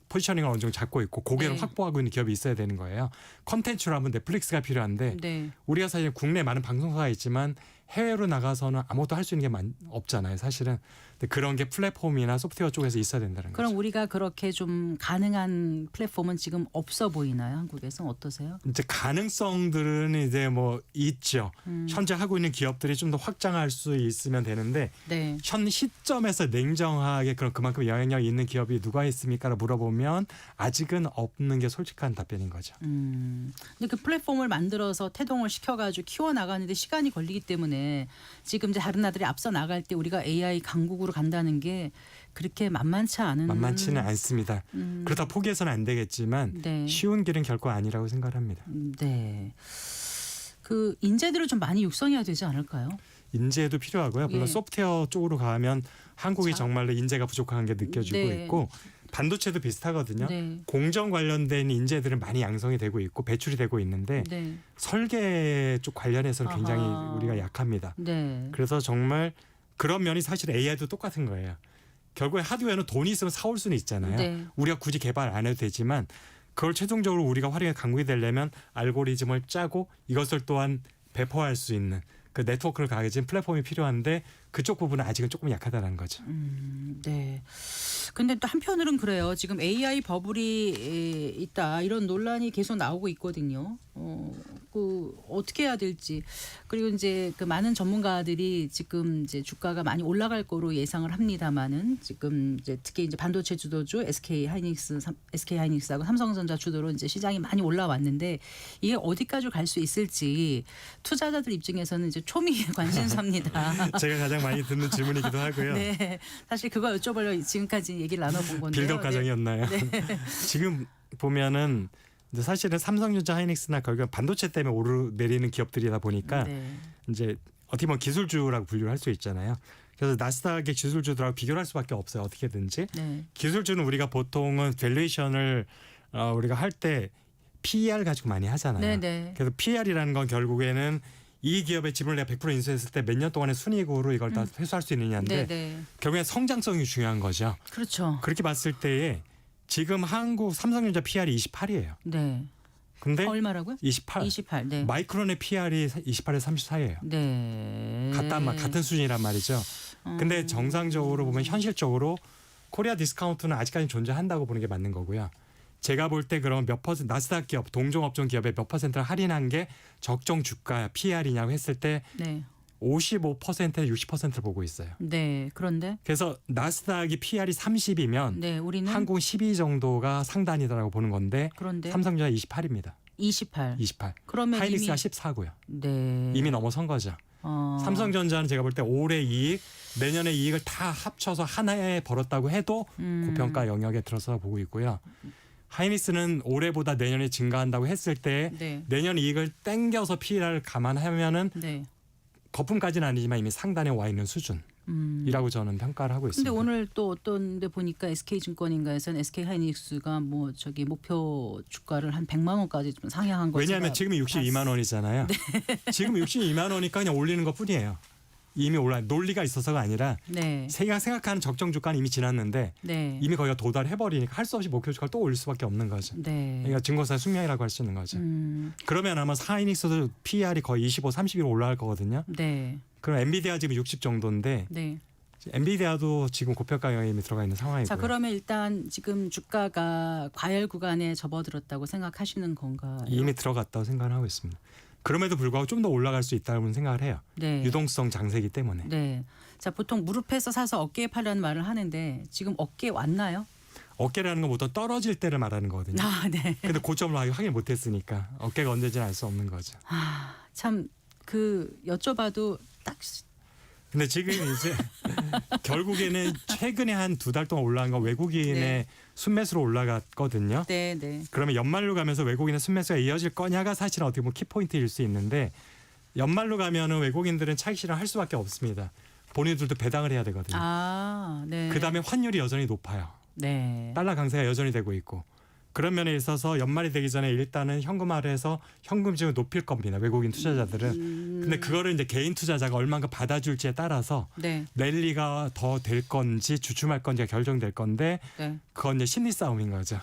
포지셔닝을 어느 정도 잡고 있고 고객을 네. 확보하고 있는 기업이 있어야 되는 거예요. 컨텐츠로 하면 넷플릭스가 필요한데 네. 우리가 사실 국내에 많은 방송사가 있지만 해외로 나가서는 아무것도 할 수 있는 게 없잖아요. 사실은. 근데 그런 게 플랫폼이나 소프트웨어 쪽에서 있어야 된다는 그럼 거죠. 우리가 그렇게 좀 가능한 플랫폼은 지금 없어 보이나요? 한국에서 어떠세요? 이제 가능성들은 이제 뭐 있죠. 현재 하고 있는 기업들이 좀 더 확장할 수 있으면 되는데 네. 현 시점에서 냉정하게 그만큼 영향력이 있는 기업이 누가 있습니까를 물어보면 아직은 없는 게 솔직한 답변인 거죠. 근데 그 플랫폼을 만들어서 태동을 시켜가지고 키워 나가는데 시간이 걸리기 때문에 지금 이제 다른 나라들이 앞서 나갈 때 우리가 AI 강국으로 간다는 게 그렇게 만만치는 않습니다. 그렇다 포기해서는 안 되겠지만 네. 쉬운 길은 결코 아니라고 생각합니다. 네. 그 인재들을 좀 많이 육성해야 되지 않을까요? 인재도 필요하고요. 물론 예. 소프트웨어 쪽으로 가면 한국이 자. 정말로 인재가 부족한 게 느껴지고 네. 있고 반도체도 비슷하거든요. 네. 공정 관련된 인재들은 많이 양성이 되고 있고 배출이 되고 있는데 네. 설계 쪽 관련해서는 굉장히 아하. 우리가 약합니다. 네. 그래서 정말 그런 면이 사실 AI도 똑같은 거예요. 결국에 하드웨어는 돈이 있으면 사올 수는 있잖아요. 네. 우리가 굳이 개발 안 해도 되지만 그걸 최종적으로 우리가 활용해 강국이 되려면 알고리즘을 짜고 이것을 또한 배포할 수 있는 그 네트워크를 가진 플랫폼이 필요한데 그쪽 부분은 아직은 조금 약하다는 거죠. 네. 근데 또 한편으로는 그래요. 지금 AI 버블이 있다 이런 논란이 계속 나오고 있거든요. 그 어떻게 해야 될지 그리고 이제 그 많은 전문가들이 지금 이제 주가가 많이 올라갈 거로 예상을 합니다만은 지금 이제 특히 이제 반도체 주도주 SK 하이닉스하고 삼성전자 주도로 이제 시장이 많이 올라왔는데 이게 어디까지 갈 수 있을지 투자자들 입장에서는 이제 초미의 관심사입니다. 제가 가장 많이 듣는 질문이기도 하고요. 네, 사실 그거 여쭤보려고 지금까지 얘기를 나눠본 건데요. 빌드업 과정이었나요? 지금 보면은 이제 사실은 삼성전자, 하이닉스나 결국 반도체 때문에 오르내리는 기업들이다 보니까 네. 이제 어떻게 보면 기술주라고 분류를 할 수 있잖아요. 그래서 나스닥의 기술주들하고 비교를 할 수밖에 없어요. 어떻게든지. 네. 기술주는 우리가 보통은 밸류에이션을 우리가 할 때 PER 가지고 많이 하잖아요. 네네. 그래서 PER이라는 건 결국에는 이 기업의 지분을 내가 100% 인수했을 때 몇 년 동안의 순이익으로 이걸 다 회수할 수 있느냐인데 네네. 결국엔 성장성이 중요한 거죠. 그렇죠. 그렇게 봤을 때에 지금 한국 삼성전자 PR이 28이에요. 네. 근데 얼마라고요? 28. 28. 네. 마이크론의 PR이 28에서 34예요. 네. 같은 수준이란 말이죠. 근데 정상적으로 보면 현실적으로 코리아 디스카운트는 아직까지 존재한다고 보는 게 맞는 거고요. 제가 볼 때 그럼 몇 퍼센트 나스닥 기업, 동종업종 기업에 몇 퍼센트를 할인한 게 적정 주가 PR이냐고 했을 때 네. 55%에 60%를 보고 있어요. 네. 그런데 그래서 나스닥이 PR이 30이면 네, 우리는 한국 12 정도가 상단이라고 보는 건데 그런데 삼성전자 28입니다. 28. 28. 그러면 하이닉스가 이미 14고요. 네. 이미 넘어선 거죠. 삼성전자는 제가 볼 때 올해 이익, 내년의 이익을 다 합쳐서 하나에 벌었다고 해도 고평가 영역에 들어서 보고 있고요. 하이닉스는 올해보다 내년에 증가한다고 했을 때 네. 내년 이익을 땡겨서 PER을 감안하면은 네. 거품까지는 아니지만 이미 상단에 와 있는 수준이라고 저는 평가를 하고 근데 있습니다. 오늘 또 어떤 데 보니까 SK증권인가에서는 SK하이닉스가 뭐 저기 목표 주가를 한 100만 원까지 좀 상향한 거 왜냐하면 지금이 62만 원이잖아요. 지금 62만 원이니까 그냥 올리는 것뿐이에요. 이미 올라 논리가 있어서가 아니라 네. 세가 생각하는 적정 주가는 이미 지났는데 네. 이미 거기가 도달해버리니까 할 수 없이 목표 주가를 또 올릴 수밖에 없는 거죠. 네. 그러니까 증거사의 숙명이라고 할 수 있는 거죠. 그러면 아마 하이닉스도 PER이 거의 25, 30으로 올라갈 거거든요. 네. 그럼 엔비디아 지금 60 정도인데 네. 엔비디아도 지금 고평가 영역에 이미 들어가 있는 상황이고요. 자, 그러면 일단 지금 주가가 과열 구간에 접어들었다고 생각하시는 건가요? 이미 들어갔다고 생각을 하고 있습니다. 그럼에도 불구하고 좀 더 올라갈 수 있다고 생각을 해요. 네. 유동성 장세이기 때문에. 네. 자, 보통 무릎에서 사서 어깨에 팔라는 말을 하는데 지금 어깨에 왔나요? 어깨라는 건 보통 떨어질 때를 말하는 거거든요. 아, 네. 근데 고점을 확인 못했으니까 어깨가 언제인지는 알 수 없는 거죠. 아, 참 그 여쭤봐도 딱 근데 지금 이제 결국에는 최근에 한 2달 동안 올라간 건 외국인의 네. 순매수로 올라갔거든요. 네, 네. 그러면 연말로 가면서 외국인의 순매수가 이어질 거냐가 사실은 어떻게 보면 키포인트일 수 있는데 연말로 가면은 외국인들은 차익 실현할 수밖에 없습니다. 본인들도 배당을 해야 되거든요. 아, 네. 그다음에 환율이 여전히 높아요. 네. 달러 강세가 여전히 되고 있고 그런 면에 있어서 연말이 되기 전에 일단은 현금화해서 현금증을 높일 겁니다. 외국인 투자자들은. 근데 그거를 이제 개인 투자자가 얼마나 받아줄지에 따라서 네. 랠리가 더 될 건지 주춤할 건지가 결정될 건데 네. 그건 이제 심리 싸움인 거죠.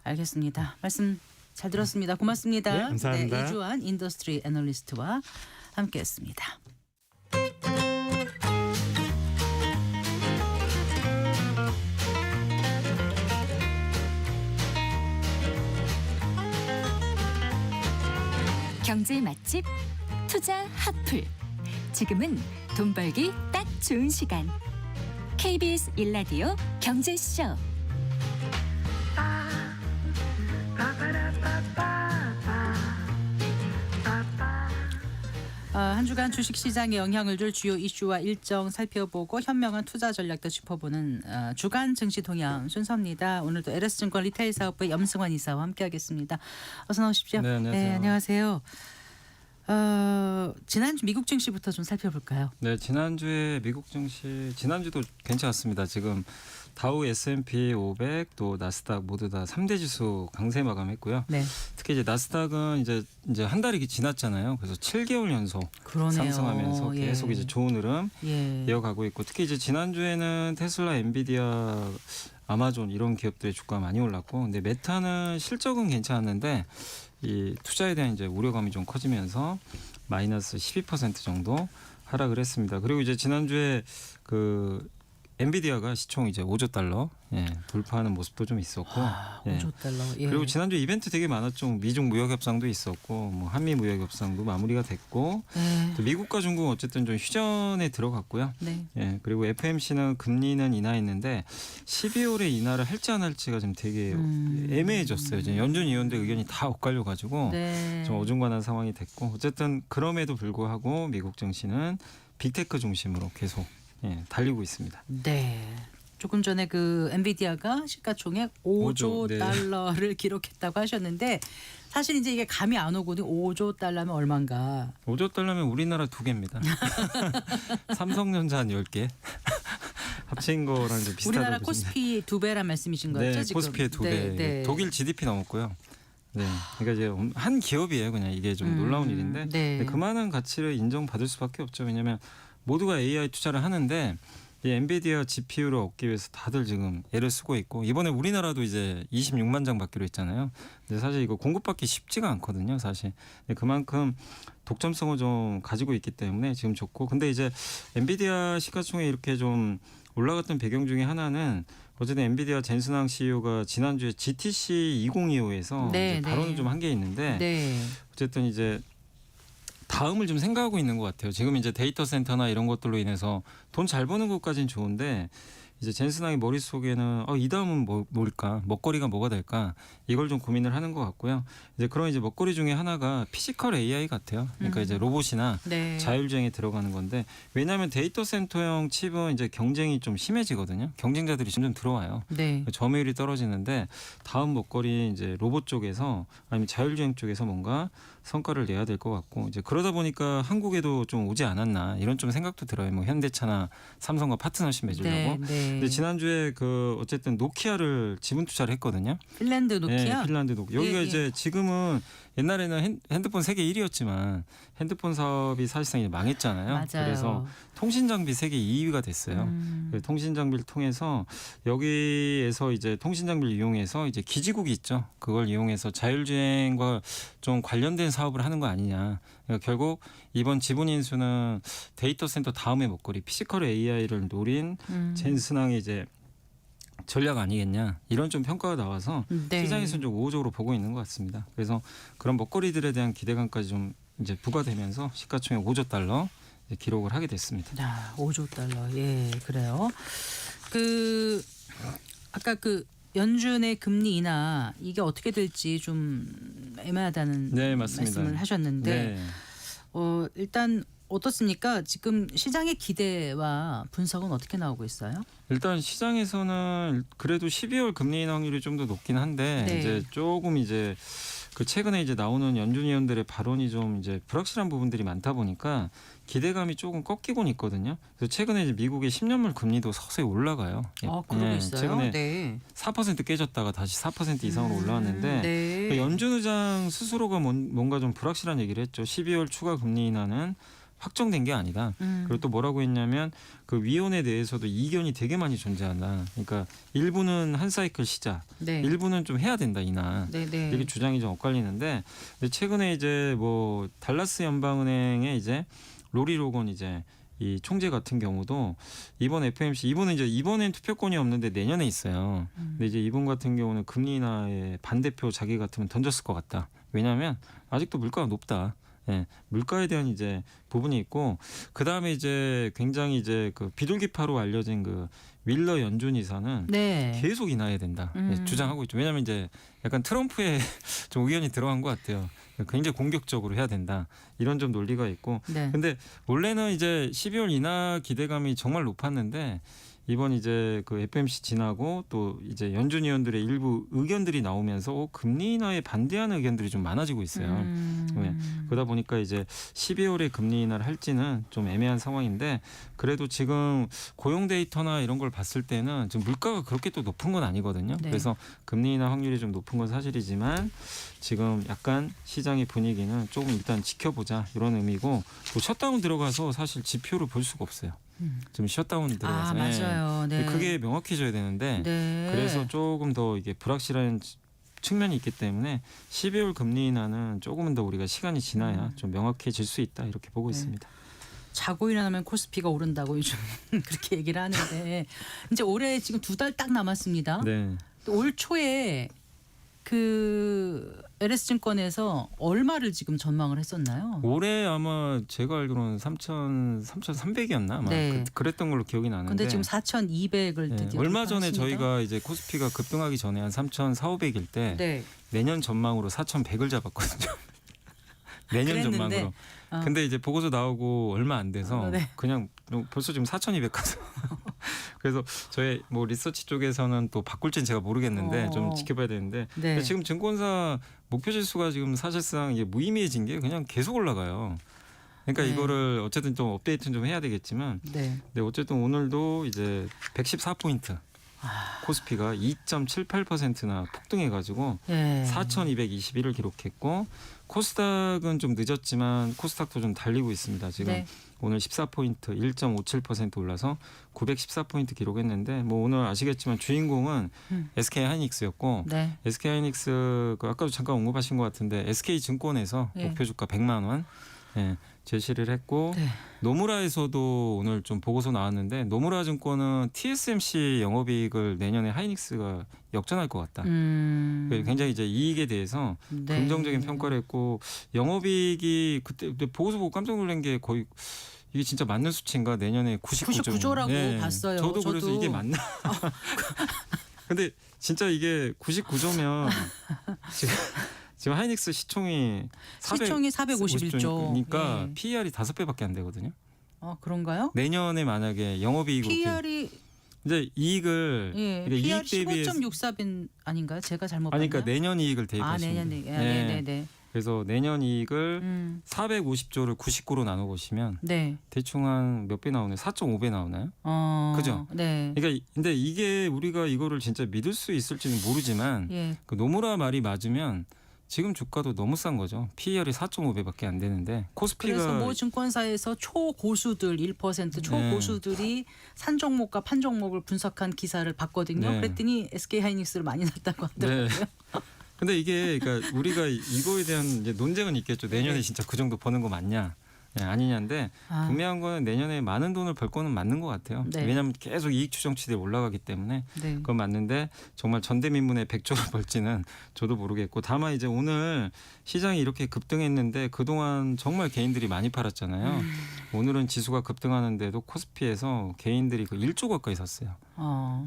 알겠습니다. 말씀 잘 들었습니다. 고맙습니다. 네, 감사합니다. 네, 이주환 인더스트리 애널리스트와 함께했습니다. 경제 맛집 투자 핫플. 지금은 돈 벌기 딱 좋은 시간. KBS 1라디오 경제쇼. 한 주간 주식시장에 영향을 줄 주요 이슈와 일정 살펴보고 현명한 투자 전략도 짚어보는 주간 증시 동향 순서입니다. 오늘도 LS증권 리테일 사업부의 염승환 이사와 함께하겠습니다. 어서 나오십시오. 네, 안녕하세요. 안녕하세요. 지난주 미국 증시부터 좀 살펴볼까요? 네, 지난주에 미국 증시 지난주도 괜찮았습니다. 지금 다우, S&P 500, 또 나스닥 모두 다 3대 지수 강세 마감했고요. 네, 특히 이제 나스닥은 이제 한 달이 지났잖아요. 그래서 7개월 연속 그러네요. 상승하면서 계속 이제 좋은 흐름 예. 이어가고 있고, 특히 이제 지난주에는 테슬라, 엔비디아, 아마존 이런 기업들의 주가가 많이 올랐고, 근데 메타는 실적은 괜찮았는데 이 투자에 대한 이제 우려감이 좀 커지면서 마이너스 12% 정도 하락을 했습니다. 그리고 이제 지난주에 그 엔비디아가 시총 이제 5조 달러 돌파하는 모습도 좀 있었고, 5조 달러. 예. 그리고 지난주 이벤트 되게 많았죠. 미중 무역 협상도 있었고, 뭐 한미 무역 협상도 마무리가 됐고, 네. 또 미국과 중국 어쨌든 좀 휴전에 들어갔고요. 네. 그리고 FMC는 금리는 인하했는데 12월에 인하를 할지 안 할지가 좀 되게 애매해졌어요. 지금 연준 위원들 의견이 다 엇갈려 가지고 네. 좀 어중간한 상황이 됐고, 어쨌든 그럼에도 불구하고 미국 증시는 빅테크 중심으로 계속 달리고 있습니다. 네. 조금 전에 그 엔비디아가 시가총액 5조 네. 달러를 기록했다고 하셨는데 사실 이제 이게 감이 안 오거든요. 5조 달러면 얼마인가. 5조 달러면 우리나라 2개입니다. 삼성전자 한 10개. 합친 거랑 좀 비슷하다고 우리나라 보시면 코스피 2배란 말씀이신 거죠? 네, 지금? 코스피의 2배. 네, 네. 독일 GDP 넘었고요. 네, 그러니까 이제 한 기업이에요. 그냥 이게 좀 놀라운 일인데 네. 근데 그만한 가치를 인정받을 수밖에 없죠. 왜냐하면 모두가 AI 투자를 하는데 이 엔비디아 GPU를 얻기 위해서 다들 지금 애를 쓰고 있고, 이번에 우리나라도 이제 26만 장 받기로 했잖아요. 근데 사실 이거 공급받기 쉽지가 않거든요. 사실 그만큼 독점성을 좀 가지고 있기 때문에 지금 좋고, 근데 이제 엔비디아 시가총액이 이렇게 좀 올라갔던 배경 중에 하나는 어쨌든 엔비디아 젠슨항 CEO가 지난주에 GTC 2025에서 네, 발언을 네. 좀 한 게 있는데 네. 어쨌든 이제 다음을 좀 생각하고 있는 것 같아요. 지금 이제 데이터 센터나 이런 것들로 인해서 돈 잘 버는 것까지는 좋은데 이제 젠슨항의 머릿속에는 이 다음은 뭘까? 먹거리가 뭐가 될까? 이걸 좀 고민을 하는 것 같고요. 이제 그런 이제 먹거리 중에 하나가 피지컬 AI 같아요. 그러니까 이제 로봇이나 네. 자율주행에 들어가는 건데, 왜냐하면 데이터 센터형 칩은 이제 경쟁이 좀 심해지거든요. 경쟁자들이 점점 들어와요. 네. 점유율이 떨어지는데 다음 먹거리 이제 로봇 쪽에서 아니면 자율주행 쪽에서 뭔가 성과를 내야 될 것 같고, 이제 그러다 보니까 한국에도 좀 오지 않았나 이런 좀 생각도 들어요. 뭐 현대차나 삼성과 파트너십 맺으려고. 네. 네. 근데 지난주에 그 어쨌든 노키아를 지분 투자를 했거든요. 핀란드 노키아. 네, 핀란드 노키아. 여기가 예, 예. 이제 지금은 옛날에는 핸드폰 세계 1위였지만 핸드폰 사업이 사실상 이제 망했잖아요. 맞아요. 그래서 통신 장비 세계 2위가 됐어요. 그 통신 장비를 통해서 여기에서 이제 통신 장비를 이용해서 이제 기지국이 있죠. 그걸 이용해서 자율주행과 좀 관련된 사업을 하는 거 아니냐. 그러니까 결국 이번 지분 인수는 데이터 센터 다음의 먹거리 피지컬 AI를 노린 젠슨항의 이제 전략 아니겠냐, 이런 좀 평가가 나와서 네. 시장에서는 좀 우호적으로 보고 있는 것 같습니다. 그래서 그런 먹거리들에 대한 기대감까지 좀 이제 부과되면서 시가총액 5조 달러 기록을 하게 됐습니다. 5조 달러. 예, 그래요. 그 아까 그 연준의 금리 인하 이게 어떻게 될지 좀 애매하다는 네, 맞습니다. 말씀을 하셨는데 네. 일단 어떻습니까? 지금 시장의 기대와 분석은 어떻게 나오고 있어요? 일단 시장에서는 그래도 12월 금리 인하 확률이 좀 더 높긴 한데 네. 이제 조금 이제 그 최근에 이제 나오는 연준 위원들의 발언이 좀 이제 불확실한 부분들이 많다 보니까 기대감이 조금 꺾이곤 있거든요. 그래서 최근에 이제 미국의 10년물 금리도 서서히 올라가요. 그러고 있어요. 최근에 네. 4% 깨졌다가 다시 4% 이상으로 올라왔는데 네. 그 연준 의장 스스로가 뭔가 좀 불확실한 얘기를 했죠. 12월 추가 금리 인하는 확정된 게 아니다. 그리고 또 뭐라고 했냐면 그 위원회 내에서도 이견이 되게 많이 존재한다. 그러니까 일부는 한 사이클 시작, 네. 일부는 좀 해야 된다 인하. 네, 네. 이렇게 주장이 좀 엇갈리는데, 근데 최근에 이제 뭐 달라스 연방은행의 이제 로리 로건 이제 이 총재 같은 경우도 이번 FMC 이분은 이제 이번엔 투표권이 없는데 내년에 있어요. 근데 이제 이분 같은 경우는 금리 인하에 반대표 자기 같으면 던졌을 것 같다. 왜냐하면 아직도 물가가 높다. 예, 물가에 대한 이제 부분이 있고, 그 다음에 이제 굉장히 이제 그 비둘기파로 알려진 그 윌러 연준 이사는 네. 계속 인하해야 된다 주장하고 있죠. 왜냐하면 이제 약간 트럼프의 좀 의견이 들어간 것 같아요. 굉장히 공격적으로 해야 된다, 이런 좀 논리가 있고. 네. 근데 원래는 이제 12월 인하 기대감이 정말 높았는데 이번 이제 그 FMC 지나고 또 이제 연준 위원들의 일부 의견들이 나오면서 금리 인하에 반대하는 의견들이 좀 많아지고 있어요. 네. 그러다 보니까 이제 12월에 금리 인하를 할지는 좀 애매한 상황인데, 그래도 지금 고용 데이터나 이런 걸 봤을 때는 지금 물가가 그렇게 또 높은 건 아니거든요. 네. 그래서 금리 인하 확률이 좀 높은 건 사실이지만 지금 약간 시장의 분위기는 조금 일단 지켜보자, 이런 의미고, 또 셧다운 들어가서 사실 지표를 볼 수가 없어요. 좀 셧다운 들어가서. 맞아요. 네. 그게 명확해져야 되는데 네. 그래서 조금 더 이게 불확실한 측면이 있기 때문에 12월 금리 인하는 조금은 더 우리가 시간이 지나야 좀 명확해질 수 있다, 이렇게 보고 있습니다. 자고 일어나면 코스피가 오른다고 요즘 그렇게 얘기를 하는데 이제 올해 지금 2달 딱 남았습니다. 네. 또 올 초에 그 LS증권에서 얼마를 지금 전망을 했었나요? 올해 아마 제가 알기로는 3,300이었나 아마 네. 그랬던 걸로 기억이 나는데. 근데 지금 4,200을 네, 드디어 얼마 전에 돌파했습니다. 저희가 이제 코스피가 급등하기 전에 한 3,400일 때 네. 내년 전망으로 4,100을 잡았거든요. 내년 그랬는데, 전망으로. 어. 근데 이제 보고서 나오고 얼마 안 돼서 네. 그냥 벌써 지금 4,200 가서. 그래서 저희 뭐 리서치 쪽에서는 또 바꿀지는 제가 모르겠는데 좀 지켜봐야 되는데 네. 근데 지금 증권사 목표 지수가 지금 사실상 이게 무의미해진 게 그냥 계속 올라가요. 그러니까 네. 이거를 어쨌든 좀 업데이트는 좀 해야 되겠지만 네. 근데 어쨌든 오늘도 이제 114포인트 코스피가 2.78%나 폭등해가지고 예. 4,221을 기록했고 코스닥은 좀 늦었지만 코스닥도 좀 달리고 있습니다. 지금 네. 오늘 14포인트 1.57% 올라서 914포인트 기록했는데 뭐 오늘 아시겠지만 주인공은 SK 하이닉스였고 네. SK 하이닉스 그 아까도 잠깐 언급하신 것 같은데 SK 증권에서 예. 목표 주가 100만 원 제시를 했고 네. 노무라에서도 오늘 좀 보고서 나왔는데 노무라 증권은 TSMC 영업이익을 내년에 하이닉스가 역전할 것 같다. 굉장히 이제 이익에 대해서 네. 긍정적인 평가를 했고 영업이익이 그때 보고서 보고 깜짝 놀란 게 거의 이게 진짜 맞는 수치인가 내년에 99조라고 봤어요. 저도 그래서 저도. 이게 맞나? 근데 진짜 이게 99조면 지금 하이닉스 시총이 451조. 그러니까 예. PER이 5배밖에 안 되거든요. 그런가요? 내년에 만약에 영업이익으로 PER이 이제 이익을 예, 그러니까 PER 이익 대비해서 15.64배 아닌가요? 제가 잘못 아니 봤나요? 그러니까 내년 이익을 대입하시면 내년에. 돼요. 네. 그래서 내년 이익을 음. 450조를 99로 나눠 보시면 네. 대충 한 몇 배 나오나요? 4.5배 나오나요? 그죠? 네. 그러니까 근데 이게 우리가 이거를 진짜 믿을 수 있을지는 모르지만 예. 그 노무라 말이 맞으면 지금 주가도 너무 싼 거죠. PER이 4.5배밖에 안 되는데 코스피가 그래서 모 증권사에서 초고수들 1% 초고수들이 산 종목과 판 종목을 분석한 기사를 봤거든요. 네. 그랬더니 SK 하이닉스를 많이 샀다고 하더라고요. 네. 근데 이게 그러니까 우리가 이거에 대한 이제 논쟁은 있겠죠. 내년에 네. 진짜 그 정도 버는 거 맞냐? 아니냐인데 분명한 거는 내년에 많은 돈을 벌 거는 맞는 것 같아요. 네. 왜냐하면 계속 이익 추정치들이 올라가기 때문에 네. 그건 맞는데 정말 전대미문의 100조를 벌지는 저도 모르겠고 다만 이제 오늘 시장이 이렇게 급등했는데 그동안 정말 개인들이 많이 팔았잖아요. 오늘은 지수가 급등하는데도 코스피에서 개인들이 그 1조 가까이 샀어요.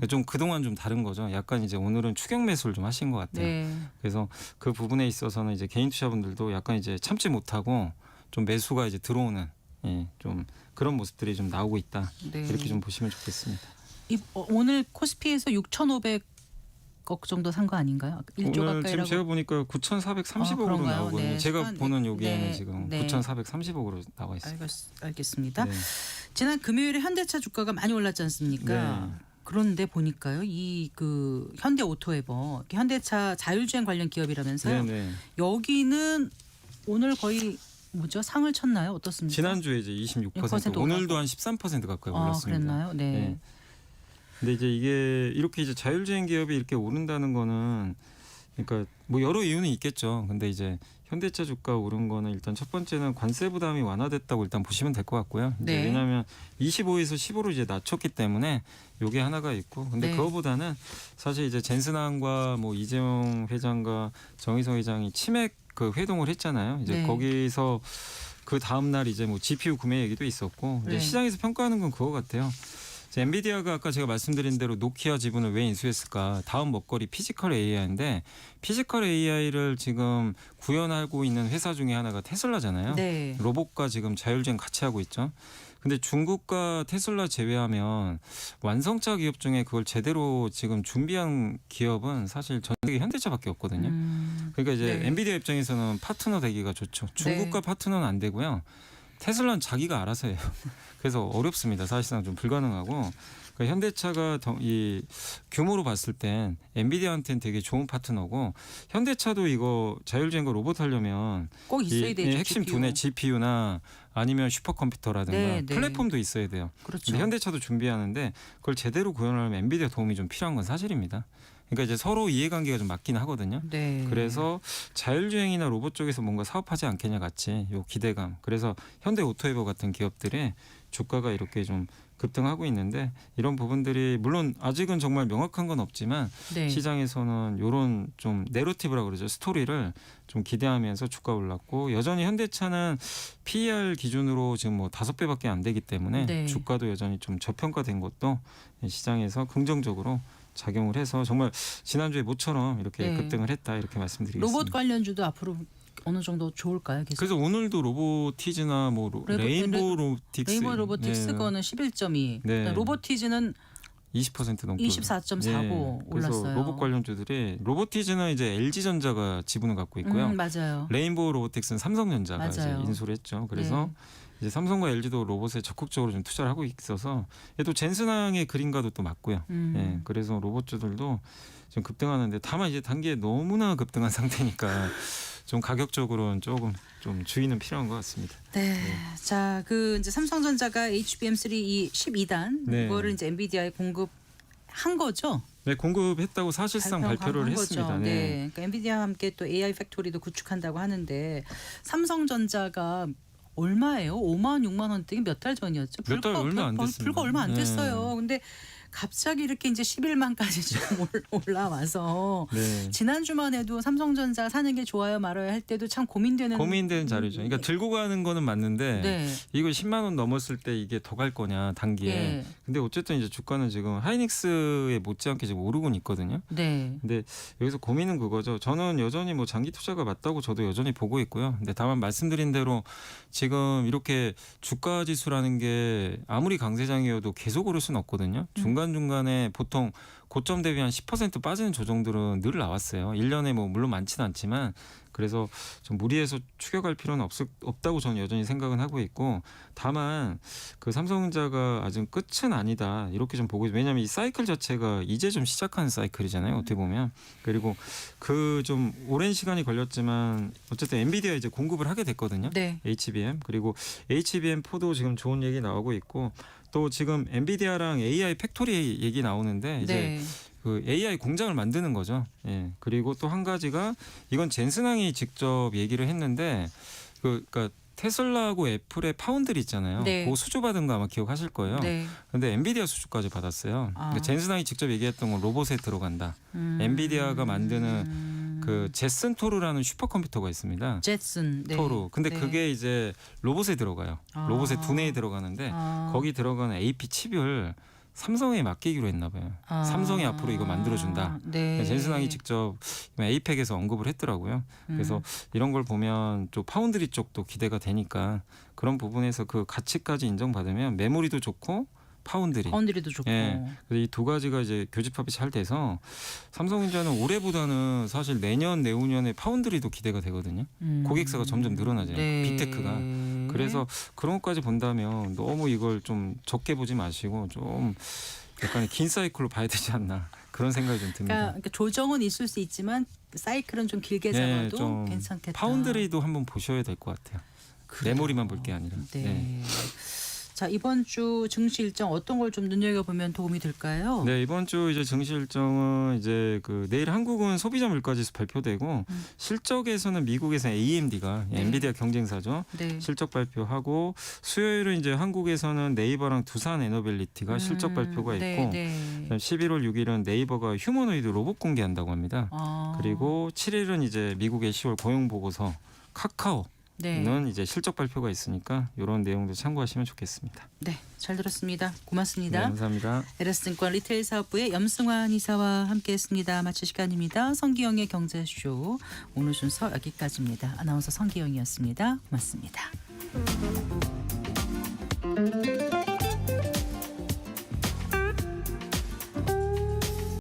좀 그동안 좀 다른 거죠. 약간 이제 오늘은 추격 매수를 좀 하신 것 같아요. 네. 그래서 그 부분에 있어서는 이제 개인 투자분들도 약간 이제 참지 못하고 좀 매수가 이제 들어오는 좀 그런 모습들이 좀 나오고 있다. 네. 이렇게 좀 보시면 좋겠습니다. 오늘 코스피에서 6,500억 정도 산 거 아닌가요? 1조 오늘 가까이라고. 지금 제가 보니까 9,430억으로 그런가요? 나오거든요. 네. 제가 시간- 보는 여기에는 네. 지금 네. 9,430억으로 나와 있어요. 알겠습니다. 네. 지난 금요일에 현대차 주가가 많이 올랐지 않습니까? 네. 그런데 보니까요, 이 그 현대오토에버, 현대차 자율주행 관련 기업이라면서요. 네네. 여기는 오늘 거의 뭐죠? 상을 쳤나요? 어떻습니까? 지난주에 이제 26% 오늘도 한 13% 가까이 올랐습니다. 그랬나요? 네. 네. 근데 이제 이게 이렇게 이제 자율주행 기업이 이렇게 오른다는 거는 그러니까 뭐 여러 이유는 있겠죠. 근데 이제 현대차 주가 오른 거는 일단 첫 번째는 관세 부담이 완화됐다고 일단 보시면 될 것 같고요. 이제 네. 왜냐하면 25에서 10으로 이제 낮췄기 때문에 요게 하나가 있고, 근데 네. 그거보다는 사실 이제 젠슨항과 뭐 이재용 회장과 정의성 회장이 치맥 그 회동을 했잖아요. 이제 네. 거기서 그 다음 날 이제 뭐 GPU 구매 얘기도 있었고, 이제 네. 시장에서 평가하는 건 그거 같아요. 엔비디아가 아까 제가 말씀드린 대로 노키아 지분을 왜 인수했을까? 다음 먹거리 피지컬 AI인데 피지컬 AI를 지금 구현하고 있는 회사 중에 하나가 테슬라잖아요. 네. 로봇과 지금 자율주행 같이 하고 있죠. 근데 중국과 테슬라 제외하면 완성차 기업 중에 그걸 제대로 지금 준비한 기업은 사실 전 세계 현대차밖에 없거든요. 그러니까 이제 네. 엔비디아 입장에서는 파트너 되기가 좋죠. 중국과 네. 파트너는 안 되고요. 테슬라는 자기가 알아서 해요. 그래서 어렵습니다. 사실상 좀 불가능하고 그러니까 현대차가 이 규모로 봤을 땐 엔비디아한테는 되게 좋은 파트너고 현대차도 이거 자율주행과 로봇 하려면 꼭 있어야 이 되죠. 핵심 GPU. 두뇌 GPU나 아니면 슈퍼컴퓨터라든가 네, 네. 플랫폼도 있어야 돼요. 그렇죠. 근데 현대차도 준비하는데 그걸 제대로 구현하려면 엔비디아 도움이 좀 필요한 건 사실입니다. 그러니까 이제 서로 이해관계가 좀 맞긴 하거든요. 네. 그래서 자율주행이나 로봇 쪽에서 뭔가 사업하지 않겠냐 같이 요 기대감. 그래서 현대 오토에버 같은 기업들의 주가가 이렇게 좀 급등하고 있는데 이런 부분들이 물론 아직은 정말 명확한 건 없지만 네. 시장에서는 이런 좀 내러티브라고 그러죠. 스토리를 좀 기대하면서 주가 올랐고 여전히 현대차는 PER 기준으로 지금 뭐 5배밖에 안 되기 때문에 네. 주가도 여전히 좀 저평가된 것도 시장에서 긍정적으로 작용을 해서 정말 지난주에 모처럼 이렇게 네. 급등을 했다 이렇게 말씀드리겠습니다. 로봇 관련주도 앞으로 어느 정도 좋을까요? 계속? 그래서 오늘도 로보티즈나 뭐 레인보우 로보틱스 레인보우 로보틱스 네. 거는 11.2, 네. 로보티즈는 20% 넘고 24.49 그래서 올랐어요. 로봇 관련주들이 로보티즈는 이제 LG전자가 지분을 갖고 있고요. 맞아요. 레인보우 로보틱스는 삼성전자가 이제 맞아요. 인수를 했죠. 그래서 네. 이제 삼성과 LG도 로봇에 적극적으로 좀 투자를 하고 있어서 또 젠슨항의 그림과도 또 맞고요. 예, 그래서 로봇주들도 좀 급등하는데 다만 이제 단기에 너무나 급등한 상태니까 좀 가격적으로는 조금 좀 주의는 필요한 것 같습니다. 네. 자, 그 이제 삼성전자가 HBM3 이 12단 네. 그거를 이제 엔비디아에 공급한 거죠. 네, 공급했다고 사실상 발표를 한 했습니다. 거죠. 네. 네. 그러니까 엔비디아와 함께 또 AI 팩토리도 구축한다고 하는데 삼성전자가 얼마예요? 5만 6만 원대가 몇 달 전이었죠? 몇달 얼마 안 됐습니다. 불과 얼마 안 네. 됐어요. 근데 갑자기 이렇게 이제 11만까지 지금 올라와서 네. 지난주만 해도 삼성전자 사는 게 좋아요 말아요 할 때도 참 고민되는 자료죠. 그러니까 들고 가는 거는 맞는데 네. 이거 10만 원 넘었을 때 이게 더 갈 거냐 단기에. 네. 근데 어쨌든 이제 주가는 지금 하이닉스에 못지않게 지금 오르고 있거든요. 네. 근데 여기서 고민은 그거죠. 저는 여전히 뭐 장기 투자가 맞다고 저도 여전히 보고 있고요. 근데 다만 말씀드린 대로 지금 이렇게 주가 지수라는 게 아무리 강세장이어도 계속 오를 수는 없거든요. 중간중간에 보통 고점 대비 한 10% 빠지는 조정들은 늘 나왔어요. 1년에 뭐 물론 많지는 않지만 그래서 좀 무리해서 추격할 필요는 없다고 저는 여전히 생각은 하고 있고 다만 그 삼성전자가 아직 끝은 아니다 이렇게 좀 보고 있어요. 왜냐하면 이 사이클 자체가 이제 좀 시작하는 사이클이잖아요. 어떻게 보면 그리고 그 좀 오랜 시간이 걸렸지만 어쨌든 엔비디아 이제 공급을 하게 됐거든요. 네. HBM 그리고 HBM4도 지금 좋은 얘기 나오고 있고 또 지금 엔비디아랑 AI 팩토리 얘기 나오는데 이제 네. 그 AI 공장을 만드는 거죠. 예. 그리고 또 한 가지가 이건 젠슨항이 직접 얘기를 했는데 그러니까 테슬라하고 애플의 파운드리 있잖아요. 네. 그 수주 받은 거 아마 기억하실 거예요. 네. 근데 엔비디아 수주까지 받았어요. 아. 그러니까 젠슨항이 직접 얘기했던 건 로봇에 들어간다. 엔비디아가 만드는 그 제슨 토르라는 슈퍼컴퓨터가 있습니다. 젯슨. 네. 토르. 근데 네. 그게 이제 로봇에 들어가요. 아. 로봇의 두뇌에 들어가는데 아. 거기 들어가는 AP 칩을 삼성에 맡기기로 했나 봐요. 아. 삼성이 앞으로 이거 만들어준다. 네. 젠슨항이 직접 에이펙에서 언급을 했더라고요. 그래서 이런 걸 보면 또 파운드리 쪽도 기대가 되니까 그런 부분에서 그 가치까지 인정받으면 메모리도 좋고 파운드리도 좋고. 예. 이 두 가지가 이제 교집합이 잘 돼서 삼성전자는 올해보다는 사실 내년 내후년에 파운드리도 기대가 되거든요. 고객사가 점점 늘어나잖아요. 네. 빅테크가. 그래서 그런 것까지 본다면 너무 이걸 좀 적게 보지 마시고 좀 약간의 긴 사이클로 봐야 되지 않나 그런 생각이 좀 듭니다. 그러니까 조정은 있을 수 있지만 사이클은 좀 길게 네, 잡아도 좀 괜찮겠다. 파운드리도 한번 보셔야 될 것 같아요. 그래요. 메모리만 볼 게 아니라. 네. 네. 자, 이번 주 증시 일정 어떤 걸 좀 눈여겨보면 도움이 될까요? 네, 이번 주 이제 증시 일정은 이제 그 내일 한국은 소비자 물가지수 발표되고 실적에서는 미국에서 AMD가 네. 엔비디아 경쟁사죠. 네. 실적 발표하고 수요일은 이제 한국에서는 네이버랑 두산 에너빌리티가 실적 발표가 있고 네, 네. 11월 6일은 네이버가 휴머노이드 로봇 공개한다고 합니다. 아. 그리고 7일은 이제 미국의 10월 고용 보고서 카카오 네. 는 이제 실적 발표가 있으니까 이런 내용도 참고하시면 좋겠습니다. 네, 잘 들었습니다. 네, 고맙습니다. 감사합니다. 에라스증권 리테일 사업부의 염승환 이사와 함께했습니다. 마칠 시간입니다. 성기영의 경제쇼 오늘 순서 여기까지입니다. 아나운서 성기영이었습니다. 고맙습니다.